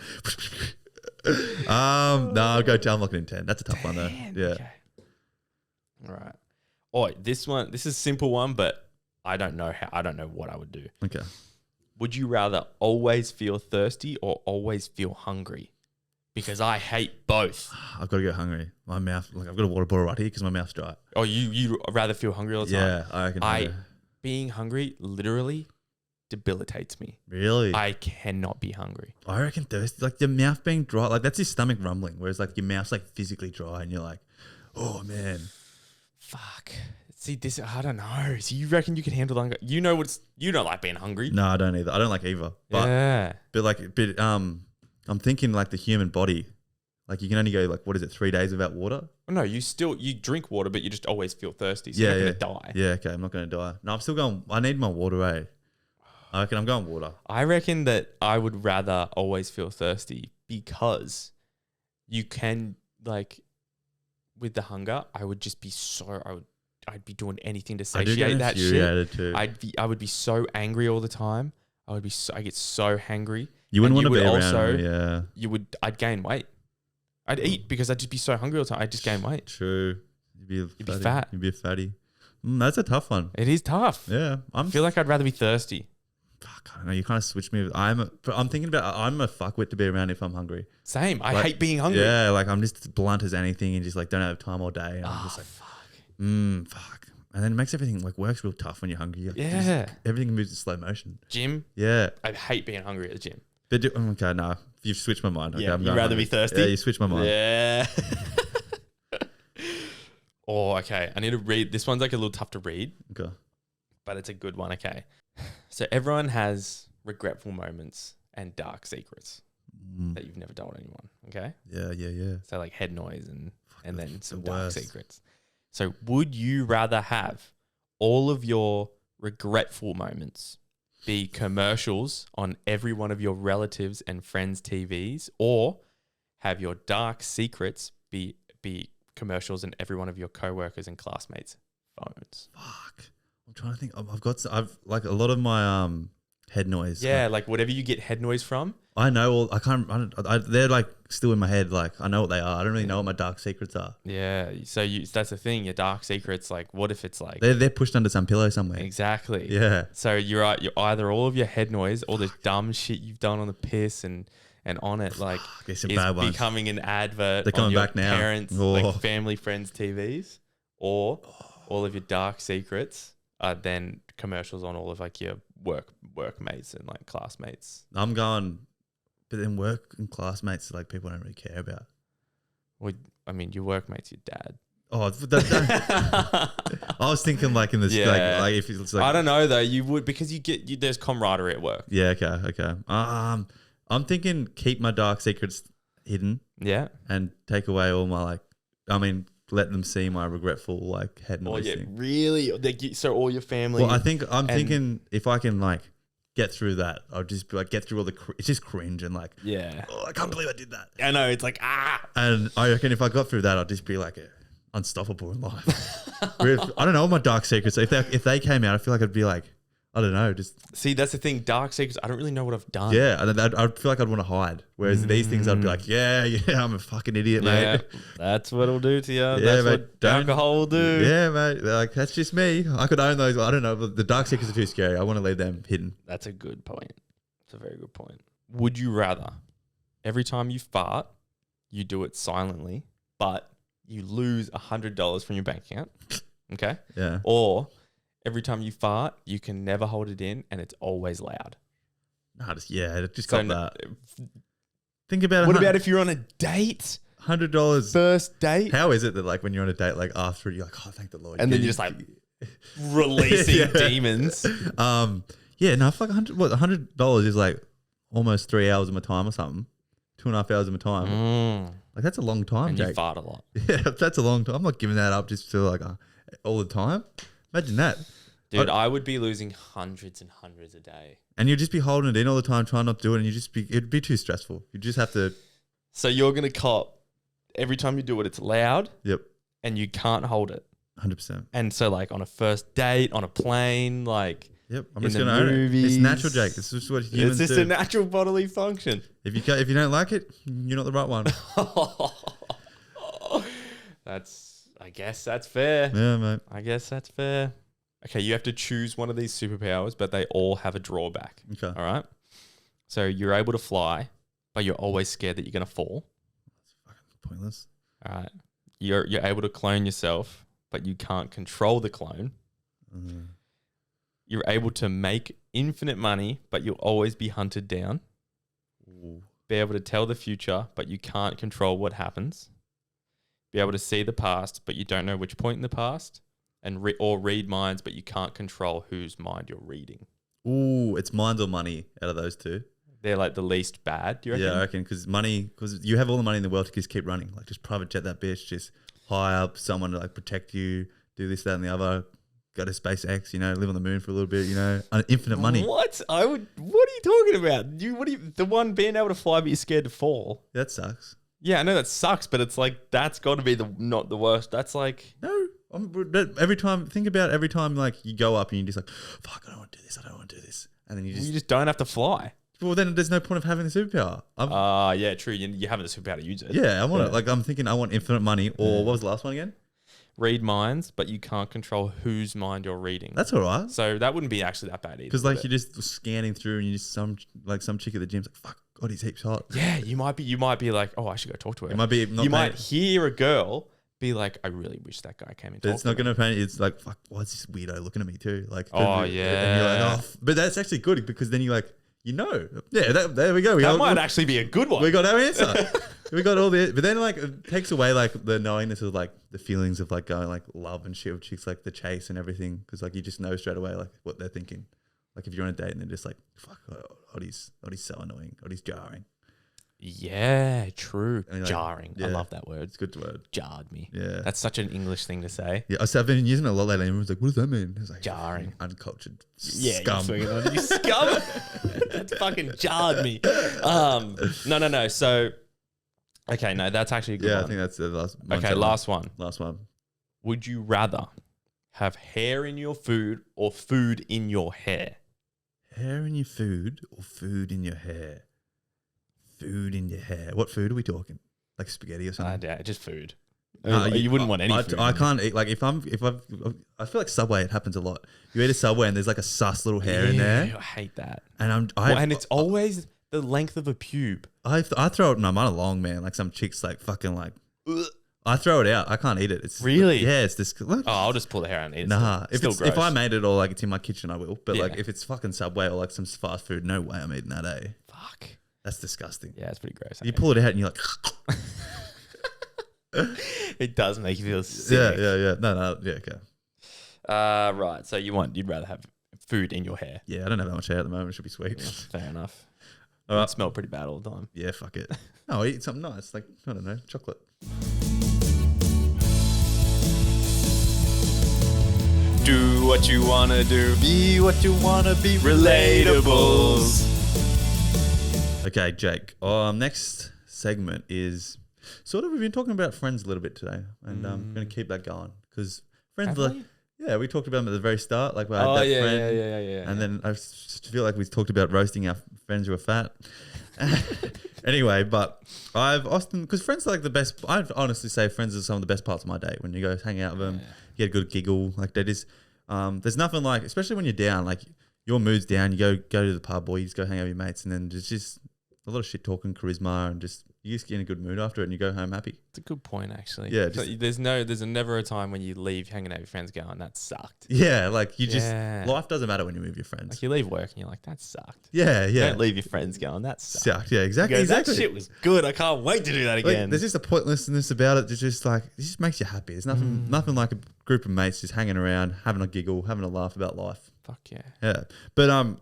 No, I'll go. I'm looking in 10. That's a tough one though. Yeah. Okay. All right. Oh, this is a simple one, but I don't know what I would do. Okay. Would you rather always feel thirsty or always feel hungry? Because I hate both. I've got to get hungry. My mouth, like I've got a water bottle right here because my mouth's dry. Oh, you rather feel hungry all the time? Yeah, I reckon. Being hungry literally debilitates me. Really? I cannot be hungry. I reckon thirst, like your mouth being dry, like that's your stomach rumbling. Whereas like your mouth's like physically dry, and you're like, oh man, fuck. See this, I don't know. So you reckon you can handle hunger? You don't like being hungry. No, I don't either. I don't like either. But Yeah. I'm thinking like the human body, like you can only go like what is it, 3 days without water? No, you drink water, but you just always feel thirsty. So you're not gonna die. Yeah, okay, I'm not gonna die. No, I'm still going. I need my water, I reckon I'm going water. I reckon that I would rather always feel thirsty because you can like with the hunger, I would just be I'd be doing anything to satiate that shit. Too. I would be so angry all the time. I get so hangry. You wouldn't want to be also, around me, yeah. I'd gain weight. I'd eat because I'd just be so hungry all the time. I'd just gain weight. True. You'd be fat. You'd be a fatty. That's a tough one. It is tough. Yeah. I feel like I'd rather be thirsty. Fuck, I don't know. You kind of switched me. I'm thinking about, I'm a fuckwit to be around if I'm hungry. Same. I hate being hungry. Yeah. Like I'm just blunt as anything and just like don't have time all day. And I'm just like, fuck. And then it makes everything like works real tough when you're hungry. Everything moves in slow motion. Gym. Yeah. I hate being hungry at the gym. But okay, no. You've switched my mind. Okay, yeah, you'd rather be thirsty? Yeah, you switched my mind. Yeah. Oh, okay. I need to read. This one's like a little tough to read. Okay. But it's a good one, okay. So everyone has regretful moments and dark secrets that you've never told anyone, okay? Yeah. So like head noise and then some the dark worst. secrets. So would you rather have all of your regretful moments be commercials on every one of your relatives and friends' TVs, or have your dark secrets be commercials in every one of your co-workers and classmates' phones? Fuck. I'm trying to think. I've like a lot of my head noise. Yeah, like whatever you get head noise from. I know. They're like still in my head. Like I know what they are. I don't really know what my dark secrets are. Yeah. So that's the thing. Your dark secrets. Like, what if it's like they're pushed under some pillow somewhere? Exactly. Yeah. So you're either all of your head noise, all the dumb shit you've done on the piss and on it, like Get some is bad ones. becoming an advert. They're coming on your back now. Parents, like family, friends, TVs, or all of your dark secrets are then commercials on all of like your workmates and like classmates. I'm going, but then work and classmates are like people I don't really care about. Well, I mean, your workmates, your dad. Oh, I was thinking like in this, Yeah. like if it's like, I don't know though. You would because there's camaraderie at work. yeah, okay. I'm thinking keep my dark secrets hidden Yeah. and take away all my let them see my regretful like head Oh noise yeah, thing. really? So all your family. Well, I'm thinking if I can like get through that, I'll just be like get through all the. It's just cringe and like, yeah. oh, I can't believe I did that. I know it's like And I reckon if I got through that, I'd just be like unstoppable in life. I don't know all my dark secrets. If they came out, I feel like I'd be like, I don't know, just See, that's the thing. Dark secrets. I don't really know what I've done. yeah. And I'd feel like I'd want to hide. Whereas these things, I'd be like, yeah, I'm a fucking idiot, Yeah, mate. that's what it'll do to you. Yeah, That's mate, what don't- alcohol will do. Yeah, mate. Like that's just me. I could own those. I don't know, but the dark secrets are too scary. I want to leave them hidden. That's a good point. It's a very good point. Would you rather every time you fart, you do it silently, but you lose $100 from your bank account? Okay. Yeah. Or every time you fart, you can never hold it in and it's always loud. Nah, just So got that. Think about what about if you're on a date? $100 First date? How is it that like when you're on a date, like after you're like, oh, thank the Lord, And then you're just like releasing Yeah. demons. Yeah, no, fuck $100 is like almost 3 hours of my time or something, 2.5 hours of my time. Like that's a long time, And Jake. you fart a lot. Yeah, that's a long time. I'm not giving that up just to like all the time. Imagine that. Dude, I would be losing hundreds and hundreds a day. And you'd just be holding it in all the time, trying not to do it, and it'd be too stressful. You just have to. So you're going to cop every time you do it, it's loud. Yep. And you can't hold it. 100%. And so like on a first date, on a plane, like Yep. I'm in just the going to own it. It's movies. natural, Jake. It's just what humans it's just do. a natural bodily function. If you don't like it, you're not the right one. I guess that's fair. Yeah, mate. I guess that's fair. Okay, you have to choose one of these superpowers, but they all have a drawback. Okay. All right. So you're able to fly, but you're always scared that you're going to fall. Pointless. All right. You're able to clone yourself, but you can't control the clone. You're able to make infinite money, but you'll always be hunted down. Ooh. Be able to tell the future, but you can't control what happens. Be able to see the past, but you don't know which point in the past. And or read minds, but you can't control whose mind you're reading. Ooh, it's mind or money out of those two. They're like the least bad, do you reckon? Yeah, I reckon because you have all the money in the world to just keep running. Like just private jet that bitch, just hire up someone to like protect you, do this, that, and the other. Go to SpaceX, live on the moon for a little bit, infinite money. What? What are you talking about? The one being able to fly, but you're scared to fall. That sucks. Yeah, I know that sucks, but it's like that's got to be not the worst. That's like No, every time like you go up and you're just like, fuck, I don't want to do this, and then you you just just don't have to fly. well, then there's no point of having the superpower. Yeah, true. You haven't the superpower to use it. Yeah, I want it. Like I'm thinking, I want infinite money. Or what was the last one again? Read minds, but you can't control whose mind you're reading. That's all right. So that wouldn't be actually that bad either. Because like you're just scanning through, and you just some chick at the gym's like, fuck, God, he's heaps hot. Yeah, you might be like, oh, I should go talk to her. It might be not you might hear a girl be like, I really wish that guy came and But talked it's not to me. going to paint. It's like, fuck, why is this weirdo looking at me too? Like, Oh, and you're yeah. like, but that's actually good because then you like, yeah, there we go. That might actually be a good one. We got our answer. We got all the, but then like it takes away like the knowingness of like the feelings of like going like love and shit with chicks, like the chase and everything, because like you just know straight away like what they're thinking. Like if you're on a date and they're just like, fuck, Ottie's so annoying, Ottie's jarring. Yeah, true. And like, Jarring. I yeah. love that word. It's a good word. Jarred me. Yeah. That's such an English thing to say. Yeah, I've been using it a lot lately. And everyone's like, "What does that mean?" It's like Jarring. uncultured Yeah, scum. you scum. That fucking jarred me. No. So, okay, no, that's actually a good Yeah, I one. think that's the last one. Okay, last one. Last one. Would you rather have hair in your food or food in your hair? Hair in your food or food in your hair? Food in your hair. What food are we talking? Like spaghetti or something? Yeah, just food. No, You wouldn't want any food. I can't eat. Like I feel like Subway. It happens a lot. You eat a Subway and there's like a sus little hair in there, I hate that. and And it's always the length of a pube. I throw it. No, mine are long, man. Like some chicks like fucking like. Ugh. I throw it out. I can't eat it. It's Really? Yeah, it's this. Oh, I'll just pull the hair out and eat it. Nah, Still if gross. I made it or like it's in my kitchen, I will. But like Yeah. if it's fucking Subway or like some fast food, no way I'm eating that. Fuck. That's disgusting. Yeah, it's pretty gross. You pull it out and you're like, It does make you feel sick. Yeah. No. Yeah, okay. Right. So you'd rather have food in your hair. Yeah, I don't have that much hair at the moment. It should be sweet. Yeah, fair enough. All right. It smell pretty bad all the time. Yeah, fuck it. No, I'll eat something nice. Like, I don't know, chocolate. Do what you wanna do. Be what you wanna be. Relatables. Okay, Jake. Next segment is sort of, we've been talking about friends a little bit today, and I'm going to keep that going because friends, yeah, we talked about them at the very start, like I had that friend, yeah. and then I just feel like we talked about roasting our friends who are fat. Anyway, but I've often, because friends are like the best. I'd honestly say friends are some of the best parts of my day. When you go hang out with them, you get a good giggle. Like they just, there's nothing like, especially when you're down, like your mood's down, you go to the pub or you just go hang out with your mates, and then there's just a lot of shit talking, charisma, and just you just get in a good mood after it, and you go home happy. It's a good point, actually. Yeah, so there's never a time when you leave hanging out with your friends going, that sucked. Yeah, like you just life doesn't matter when you move your friends. Like you leave work and you're like, that sucked. Yeah. Don't leave your friends going, that sucked. Yeah, exactly. That shit was good. I can't wait to do that again. Like, there's just a pointlessness about it. It's just like it just makes you happy. There's nothing like a group of mates just hanging around, having a giggle, having a laugh about life. Fuck yeah. Yeah, but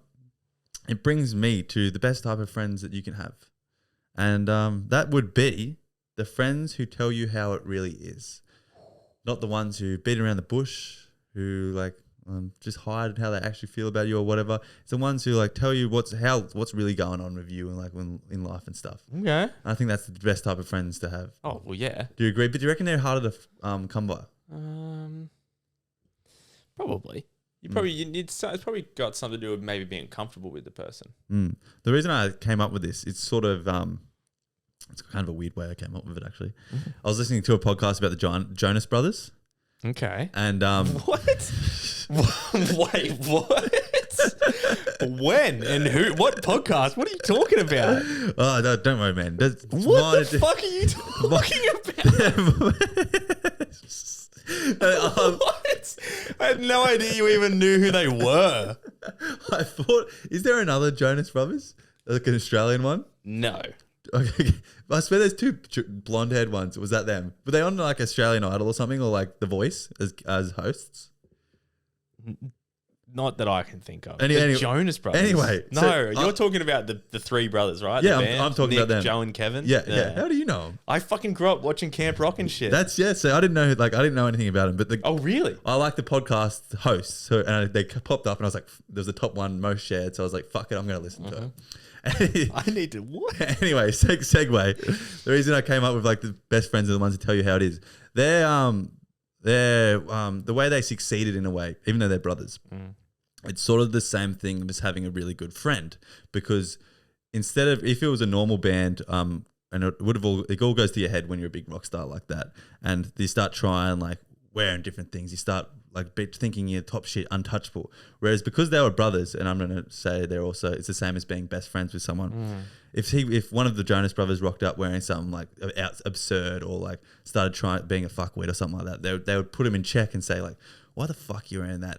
it brings me to the best type of friends that you can have. And that would be the friends who tell you how it really is. Not the ones who beat around the bush, who like just hide how they actually feel about you or whatever. It's the ones who like tell you what's really going on with you and like in life and stuff. Okay. I think that's the best type of friends to have. Oh, well, yeah. Do you agree? But do you reckon they're harder to come by? Probably. It's probably got something to do with maybe being comfortable with the person. The reason I came up with this, it's sort of it's kind of a weird way I came up with it actually. I was listening to a podcast about the Jonas Brothers. Okay. And what? Wait, what? When and who? What podcast? What are you talking about? Oh, no, don't worry, man. What the fuck are you talking about? What? I had no idea you even knew who they were. I thought, is there another Jonas Brothers? Like an Australian one? No. Okay. I swear there's two blonde-haired ones. Was that them? Were they on like Australian Idol or something, or like The Voice as hosts? Not that I can think of. Anyway, Jonas Brothers. Anyway. No, you're talking about the three brothers, right? Yeah, I'm talking Nick, about them. Joe and Kevin. Yeah. How do you know them? I fucking grew up watching Camp Rock and shit. So I didn't know anything about them. But oh, really? I like the podcast hosts. So and they popped up and I was like, there was the top one most shared. So I was like, fuck it, I'm going to listen to it. I need to what? Anyway, segue. The reason I came up with like the best friends are the ones who tell you how it is. They're the way they succeeded in a way, even though they're brothers. It's sort of the same thing as having a really good friend, because instead of, if it was a normal band, and it all goes to your head when you're a big rock star like that, and you start trying like wearing different things, you start like thinking you're top shit, untouchable. Whereas because they were brothers, and I'm gonna say it's the same as being best friends with someone. If one of the Jonas Brothers rocked up wearing something like absurd or like started being a fuckwit or something like that, they would put him in check and say like, why the fuck you wearing that?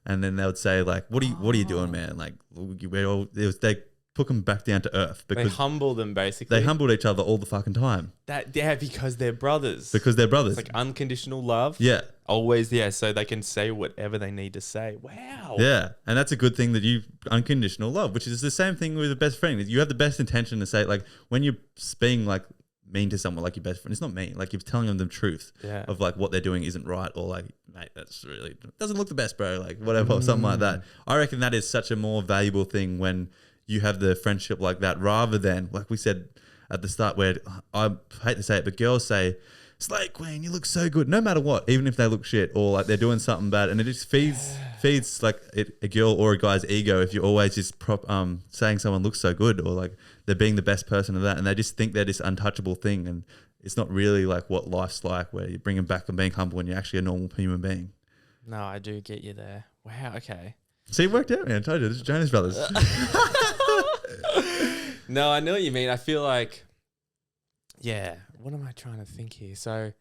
And then they would say like, what are you doing, man? Like they took them back down to earth because they humble them basically. They humbled each other all the fucking time. Because they're brothers. Because they're brothers. It's like unconditional love. Yeah. Always, yeah. So they can say whatever they need to say. Wow. Yeah. And that's a good thing that unconditional love, which is the same thing with a best friend. You have the best intention to say, like, when you're being like mean to someone, like your best friend, it's not mean. Like you're telling them the truth of like what they're doing isn't right, or like, mate, that's really doesn't look the best, bro. Like whatever, or something like that. I reckon that is such a more valuable thing when you have the friendship like that, rather than like we said at the start, where I hate to say it, but girls say, "Slay Queen, you look so good," no matter what, even if they look shit or like they're doing something bad, and it just feeds like a girl or a guy's ego if you're always just saying someone looks so good or like they're being the best person of that, and they just think they're this untouchable thing, and it's not really like what life's like, where you bring them back and being humble when you're actually a normal human being. No, I do get you there. Wow. Okay. See, it worked out, man. I told you, this is Jonas Brothers. No, I know what you mean. I feel like, yeah, what am I trying to think here? So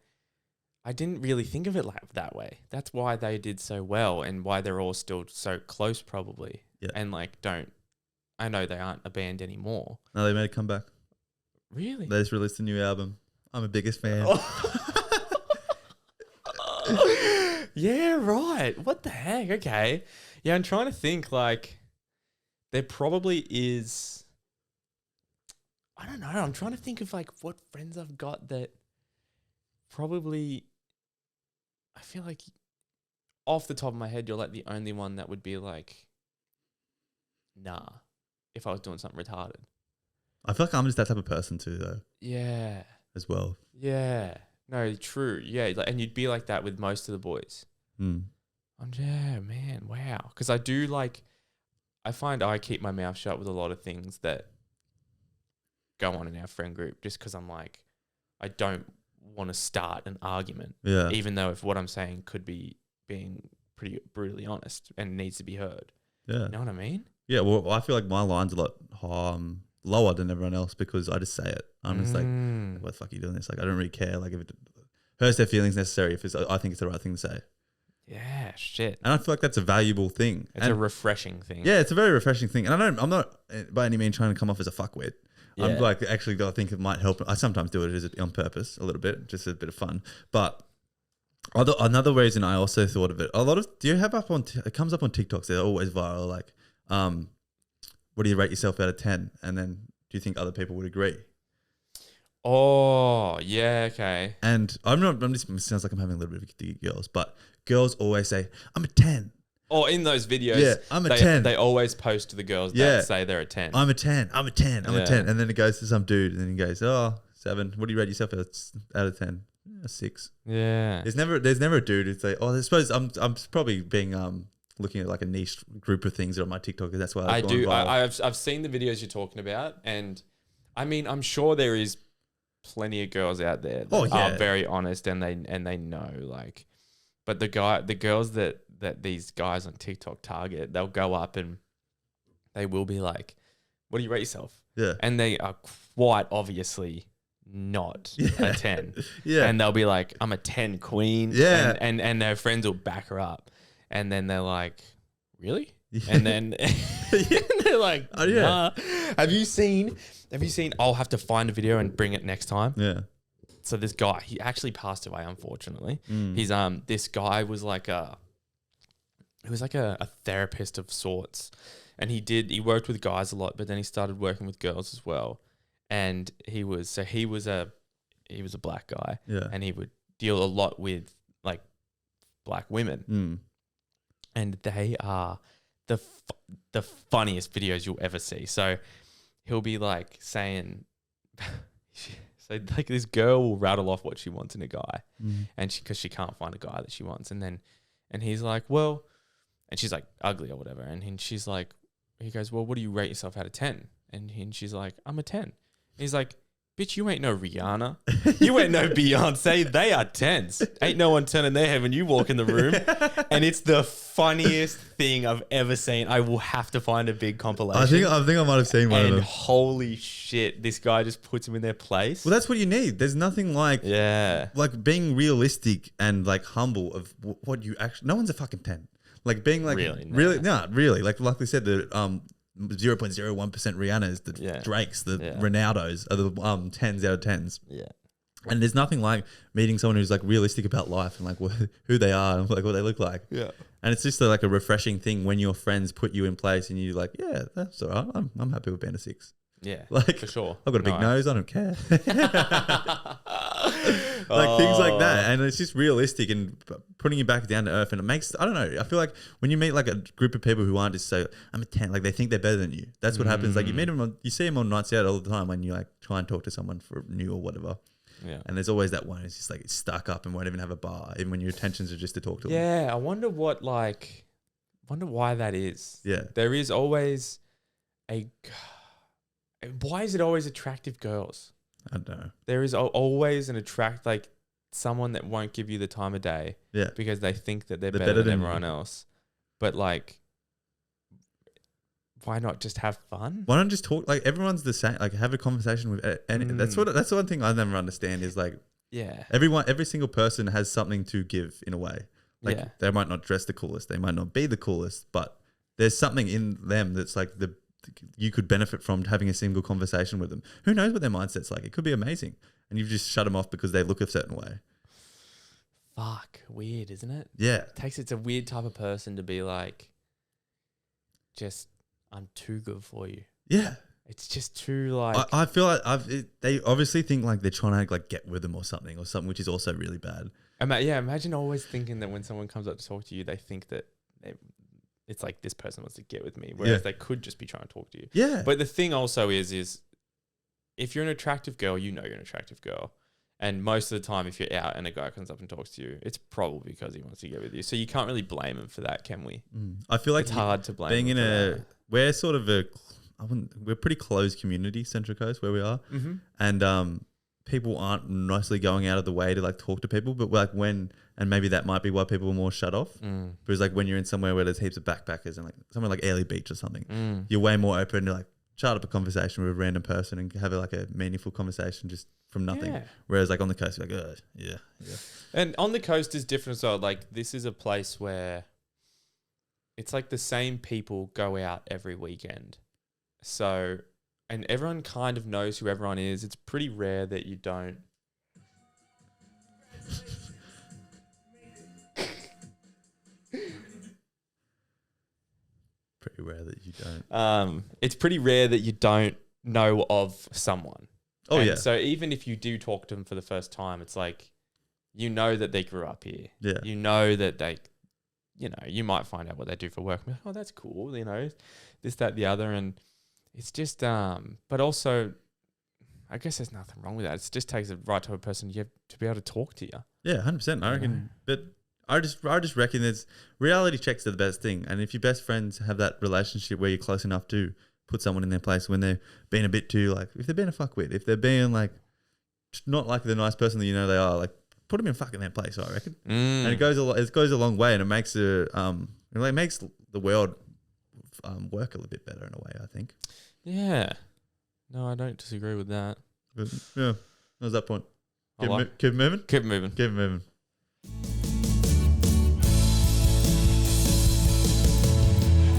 I didn't really think of it like that way. That's why they did so well and why they're all still so close probably. Yeah. And like, I know they aren't a band anymore. No, they made a comeback. Really? They just released a new album. I'm a biggest fan. Yeah, right. What the heck? Okay. Yeah, I'm trying to think like there probably is. I don't know. I'm trying to think of like what friends I've got that probably. I feel like off the top of my head, you're like the only one that would be like, nah, if I was doing something retarded. I feel like I'm just that type of person too, though, Yeah. as well. Yeah. No, true. Yeah. Like, and you'd be like that with most of the boys. Mm. Yeah, man. Wow. Because I do like, I find I keep my mouth shut with a lot of things that go on in our friend group just because I'm like, I don't want to start an argument. Yeah. Even though if what I'm saying could be being pretty brutally honest and needs to be heard. Yeah. You know what I mean? Yeah. Well, I feel like my line's a lot lower than everyone else because I just say it. I'm just like, what the fuck are you doing this? Like, I don't really care. Like, if it hurts their feelings necessary, if it's, I think it's the right thing to say. Yeah, shit. And I feel like that's a valuable thing. It's a refreshing thing. Yeah, it's a very refreshing thing. And I'm not by any means trying to come off as a fuckwit. Yeah. I'm like, actually, I think it might help. I sometimes do it on purpose a little bit, just a bit of fun. But another reason I also thought of it, do you have it comes up on TikToks, they're always viral, like, what do you rate yourself out of 10? And then do you think other people would agree? Oh, yeah, okay. And it sounds like I'm having a little bit of a dig at girls, but girls always say, I'm a 10. Oh, in those videos, Yeah, I'm a 10. They always post to the girls that say they're a 10. I'm a 10. I'm a 10. I'm a 10. And then it goes to some dude, and then he goes, oh, 7. What do you rate yourself out of 10? A 6. Yeah. There's never a dude who'd say, oh, I suppose I'm probably being looking at like a niche group of things on my TikTok. That's why I do. I've seen the videos you're talking about, and I mean, I'm sure there is plenty of girls out there that are very honest and they know, like, but the girls that these guys on TikTok target, they'll go up and they will be like, what do you rate yourself? Yeah. And they are quite obviously not a 10. Yeah. And they'll be like, I'm a 10 queen. Yeah. And their friends will back her up. And then they're like, really? Yeah. And then they're like, oh, yeah. Nah. Have you seen, I'll have to find a video and bring it next time. Yeah. So this guy, he actually passed away, unfortunately. He's this guy was like a therapist of sorts. And he worked with guys a lot, but then he started working with girls as well. And he was a black guy. Yeah. And he would deal a lot with like black women. And they are the funniest videos you'll ever see. So he'll be like saying, so like this girl will rattle off what she wants in a guy, and because she can't find a guy that she wants, and he's like, well, and she's like ugly or whatever, and she's like, he goes, well, what do you rate yourself out of 10? And she's like, I'm a 10. And he's like, bitch, you ain't no Rihanna. You ain't no Beyonce. They are 10s. Ain't no one turning their head when you walk in the room. And it's the funniest thing I've ever seen. I will have to find a big compilation. I think I might have seen one of them. Holy shit, this guy just puts him in their place. Well, that's what you need. There's nothing like like being realistic and like humble of what you actually. No one's a fucking 10. Like being like really, like we said, the 0.01% Rihanna's, the Drakes, the Ronaldos are the 10s out of 10s. Yeah. And there's nothing like meeting someone who's like realistic about life and like who they are and like what they look like. Yeah. And it's just like a refreshing thing when your friends put you in place and you're like, yeah, that's all right. I'm happy with being a 6. Yeah, like for sure. I've got a big nose. I don't care. Like things like that, and it's just realistic and putting you back down to earth. And it makes, I don't know, I feel like when you meet like a group of people who aren't just so I'm a 10, like they think they're better than you. That's what happens. Like you meet them, you see them on nights out all the time when you like try and talk to someone for new or whatever. Yeah. And there's always that one who's just like stuck up and won't even have a bar, even when your intentions are just to talk to them. Yeah, I wonder why that is. Yeah, there is always why is it always attractive girls? I don't know. There is always like someone that won't give you the time of day. Yeah. Because they think that they're better than everyone else. But like, why not just have fun? Why not just talk? Like everyone's the same. Like have a conversation with, and that's the one thing I never understand is like, every single person has something to give in a way. Like they might not dress the coolest, they might not be the coolest, but there's something in them that's like you could benefit from having a single conversation with them. Who knows what their mindset's like? It could be amazing, and you've just shut them off because they look a certain way. Fuck, weird, isn't it? Yeah. It's a weird type of person to be like, I'm too good for you. Yeah. It's just too like. I feel like they obviously think like they're trying to like get with them or something, which is also really bad. Imagine always thinking that when someone comes up to talk to you, they think that it's like this person wants to get with me, whereas they could just be trying to talk to you. Yeah. But the thing also is if you're an attractive girl, you know you're an attractive girl. And most of the time, if you're out and a guy comes up and talks to you, it's probably because he wants to get with you. So you can't really blame him for that, can we? I feel like it's hard to blame being him in for that. we're sort of we're pretty closed community, Central Coast, where we are. Mm-hmm. And people aren't nicely going out of the way to like talk to people, but like and maybe that might be why people are more shut off. Because like when you're in somewhere where there's heaps of backpackers and like somewhere like Airlie Beach or something, you're way more open to like start up a conversation with a random person and have like a meaningful conversation just from nothing. Yeah. Whereas like on the coast, you're like, yeah. And on the coast is different as well. Like this is a place where it's like the same people go out every weekend. So, and everyone kind of knows who everyone is. It's pretty rare that you don't. Pretty rare that you don't. It's pretty rare that you don't know of someone. Oh, and yeah. So even if you do talk to them for the first time, it's like, you know that they grew up here. Yeah. You know that they, you might find out what they do for work. Like, oh, that's cool. This, that, the other. And it's just, but also, I guess there's nothing wrong with that. It just takes the right type of person you have to be able to talk to you. Yeah, 100%. I reckon, but I just reckon there's reality checks are the best thing. And if your best friends have that relationship where you're close enough to put someone in their place when they're being a bit too like, if they're being a fuckwit, if they're being like not like the nice person that you know they are, like put them in fucking their place, I reckon. And it goes a long way, and it makes it makes the world work a little bit better in a way, I think. Yeah. No, I don't disagree with that. But yeah, that was that point. Keep moving. Keep moving. Keep moving.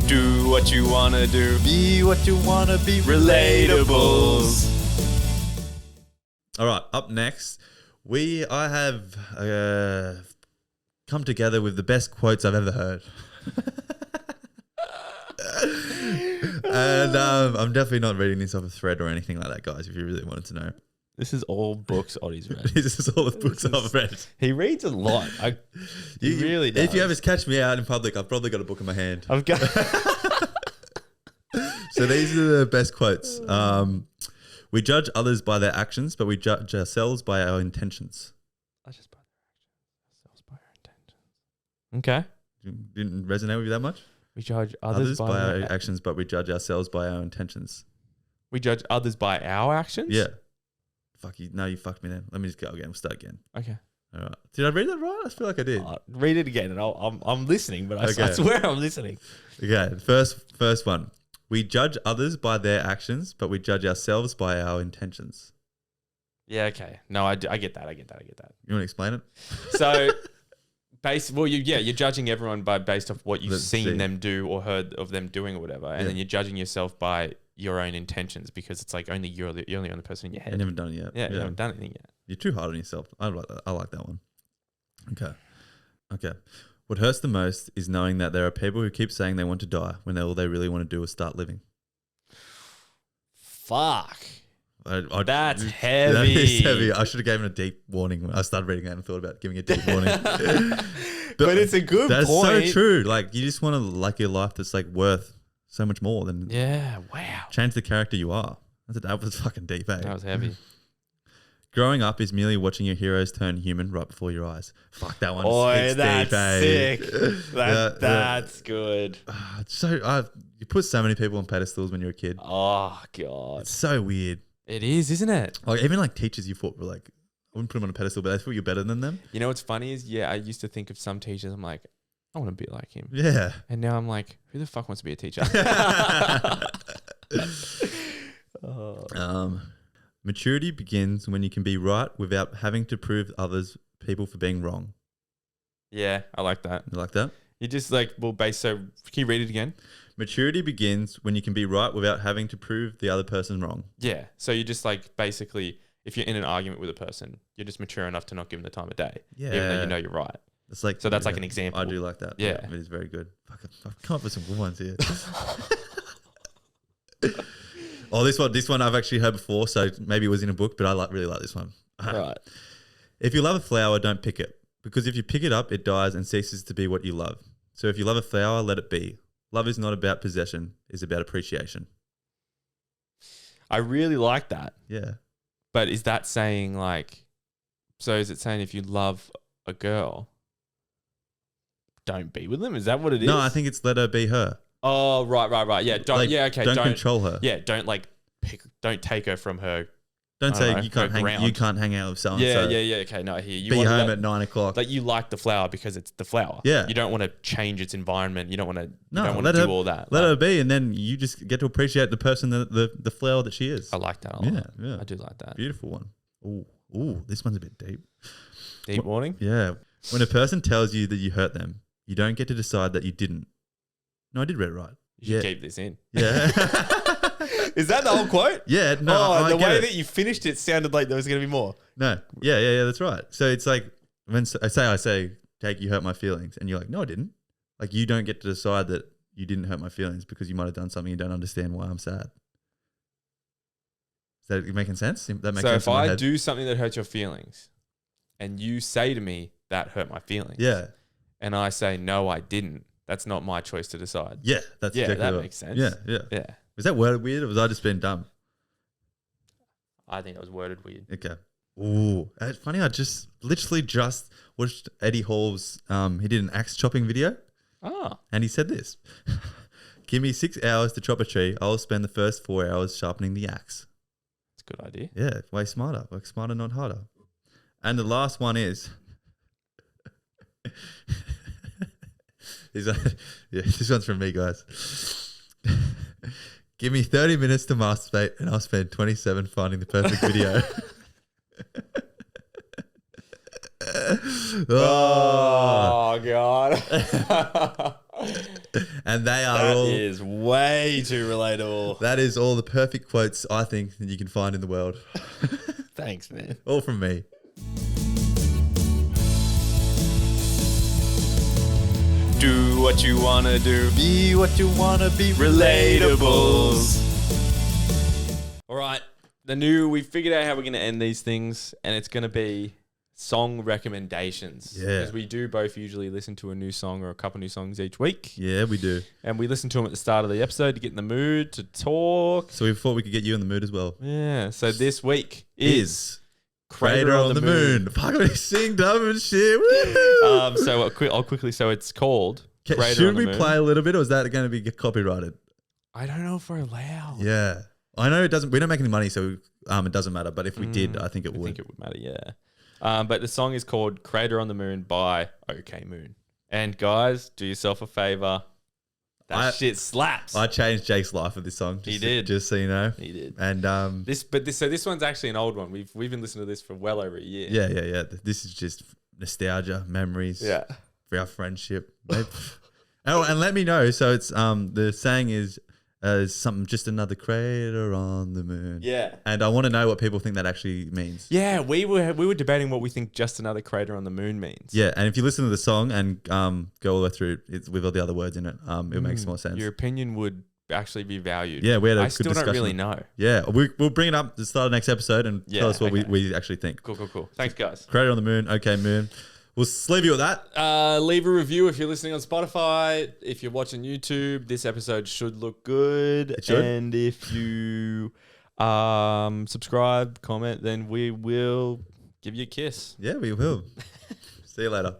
Do what you want to do. Be what you want to be. Relatables. All right, up next, I have come together with the best quotes I've ever heard. And I'm definitely not reading this off a thread or anything like that, guys, if you really wanted to know. This is all books Ottie's read. This is all the books I've read. He reads a lot. He really does. If you ever catch me out in public, I've probably got a book in my hand. I've got. So these are the best quotes. We judge others by their actions, but we judge ourselves by our intentions. I just by their actions, ourselves by our intentions. Okay. Didn't resonate with you that much? We judge others by our actions, but we judge ourselves by our intentions. We judge others by our actions? Yeah. Fuck you. No, you fucked me then. Let me just go again. We'll start again. Okay. All right. Did I read that right? I feel like I did. Read it again, and I'm listening, but I swear I'm listening. Okay. First one. We judge others by their actions, but we judge ourselves by our intentions. Yeah. Okay. No, I get that. You want to explain it? So, you're judging everyone based off what you've seen them do or heard of them doing or whatever, and then you're juding yourself by your own intentions because it's like only you're the only person in your head. You haven't done it yet. Yeah, you haven't done anything yet. You're too hard on yourself. I like that one. Okay. What hurts the most is knowing that there are people who keep saying they want to die when all they really want to do is start living. Fuck. That's heavy. That is heavy. I should have given a deep warning when I started reading that and thought about giving a deep warning. but it's a good that's point. That's so true. Like you just want to like your life that's like worth so much more than change the character you are. That was fucking deep, eh? That was heavy. Growing up is merely watching your heroes turn human right before your eyes. Fuck that one. That's deep, sick. That's good. You put so many people on pedestals when you're a kid. Oh god, it's so weird. It is, isn't it? Like even like teachers you thought were like, I wouldn't put them on a pedestal, but they thought you're better than them. You know what's funny is I used to think of some teachers. I'm like, I want to be like him. Yeah. And now I'm like, who the fuck wants to be a teacher? Maturity begins when you can be right without having to prove people for being wrong. Yeah, I like that. You like that? You just like, so can you read it again? Maturity begins when you can be right without having to prove the other person wrong. Yeah. So you just like basically if you're in an argument with a person, you're just mature enough to not give them the time of day, Yeah. even though you know you're right. It's like, So that's like an example. I do like that. Yeah. It is very good. Fuck, I've come up with some good ones here. Oh, this one I've actually heard before, so maybe it was in a book, but I really like this one. Right. If you love a flower, don't pick it, because if you pick it up, it dies and ceases to be what you love. So if you love a flower, let it be. Love is not about possession; it's about appreciation. I really like that. Yeah. But is that saying like, so is it saying if you love a girl, don't be with them? Is that what it is? No, I think it's let her be her. Oh, right. Yeah, don't. Like, Yeah, okay. Don't control her. Yeah, don't like don't take her from her. Don't I say don't know, you can't her hang. ground. You can't hang out with so and Yeah, so. yeah. Okay, no, I hear you. Be want home at 9 o'clock. Like you like the flower because it's the flower. Yeah. You don't want to change its environment. You don't want to. No, you don't want to do all that. Let her be, and then you just get to appreciate the person, the flower that she is. I like that a lot. Yeah. I do like that. Beautiful one. Ooh, this one's a bit deep. Deep warning. Yeah. When a person tells you that you hurt them, you don't get to decide that you didn't. No, I did read it right. You should keep this in. Yeah. Is that the whole quote? Yeah. No. Oh, the way it. that you finished it sounded like there was going to be more. No. Yeah. That's right. So it's like when I say, Jake, you hurt my feelings, and you're like, no, I didn't. Like you don't get to decide that you didn't hurt my feelings because you might have done something you don't understand why I'm sad. Is that making sense? That makes So sense. if I do something that hurts your feelings, and you say to me that hurt my feelings, yeah, and I say no, I didn't. That's not my choice to decide. yeah, that's exactly that right. makes sense. Yeah. Was that worded weird, or was I just being dumb? I think it was worded weird. Okay. Ooh, it's funny. I literally just watched Eddie Hall's. He did an axe chopping video, and he said this: "Give me 6 hours to chop a tree. I'll spend the first 4 hours sharpening the axe." It's a good idea. Yeah, way smarter. Work smarter, not harder. And the last one is. This one's from me, guys. Give me 30 minutes to masturbate and I'll spend 27 finding the perfect video. Oh, God. And they are That all. is way too relatable. That is all the perfect quotes I think that you can find in the world. Thanks, man. All from me. Do what you want to do. Be what you want to be. Relatables. All right. We figured out how we're going to end these things, and it's going to be song recommendations. Yeah. Because we do both usually listen to a new song or a couple new songs each week. Yeah, we do. And we listen to them at the start of the episode to get in the mood, to talk. So we thought we could get you in the mood as well. Yeah. So this week is Crater on the Moon. Fuck, we sing dumb and shit. Woo! So I'll quickly. So it's called Crater on Should the we Moon. play a little bit, or is that going to be copyrighted? I don't know if we're allowed. Yeah, I know it doesn't. We don't make any money, so it doesn't matter. But if we did, I think it would. I think it would matter. Yeah. But the song is called "Crater on the Moon" by OK Moon. And guys, do yourself a favor. That shit slaps. I changed Jake's life with this song. He did. Just so you know. He did. And this one's actually an old one. We've been listening to this for well over a year. Yeah. This is just nostalgia, memories. Yeah. For our friendship. Oh, and let me know. So it's the saying is something, just another crater on the moon. Yeah. And I want to know what people think that actually means. Yeah, we were debating what we think just another crater on the moon means. Yeah, and if you listen to the song and go all the way through it with all the other words in it, it makes more sense. Your opinion would actually be valued. Yeah, we had a I good still discussion. don't really know. Yeah, we'll bring it up at the start of the next episode and tell us what we actually think. Cool. Thanks, guys. Crater on the Moon, OK Moon. We'll leave you with that. Leave a review if you're listening on Spotify. If you're watching YouTube, this episode should look good. It should. And if you subscribe, comment, then we will give you a kiss. Yeah, we will. See you later.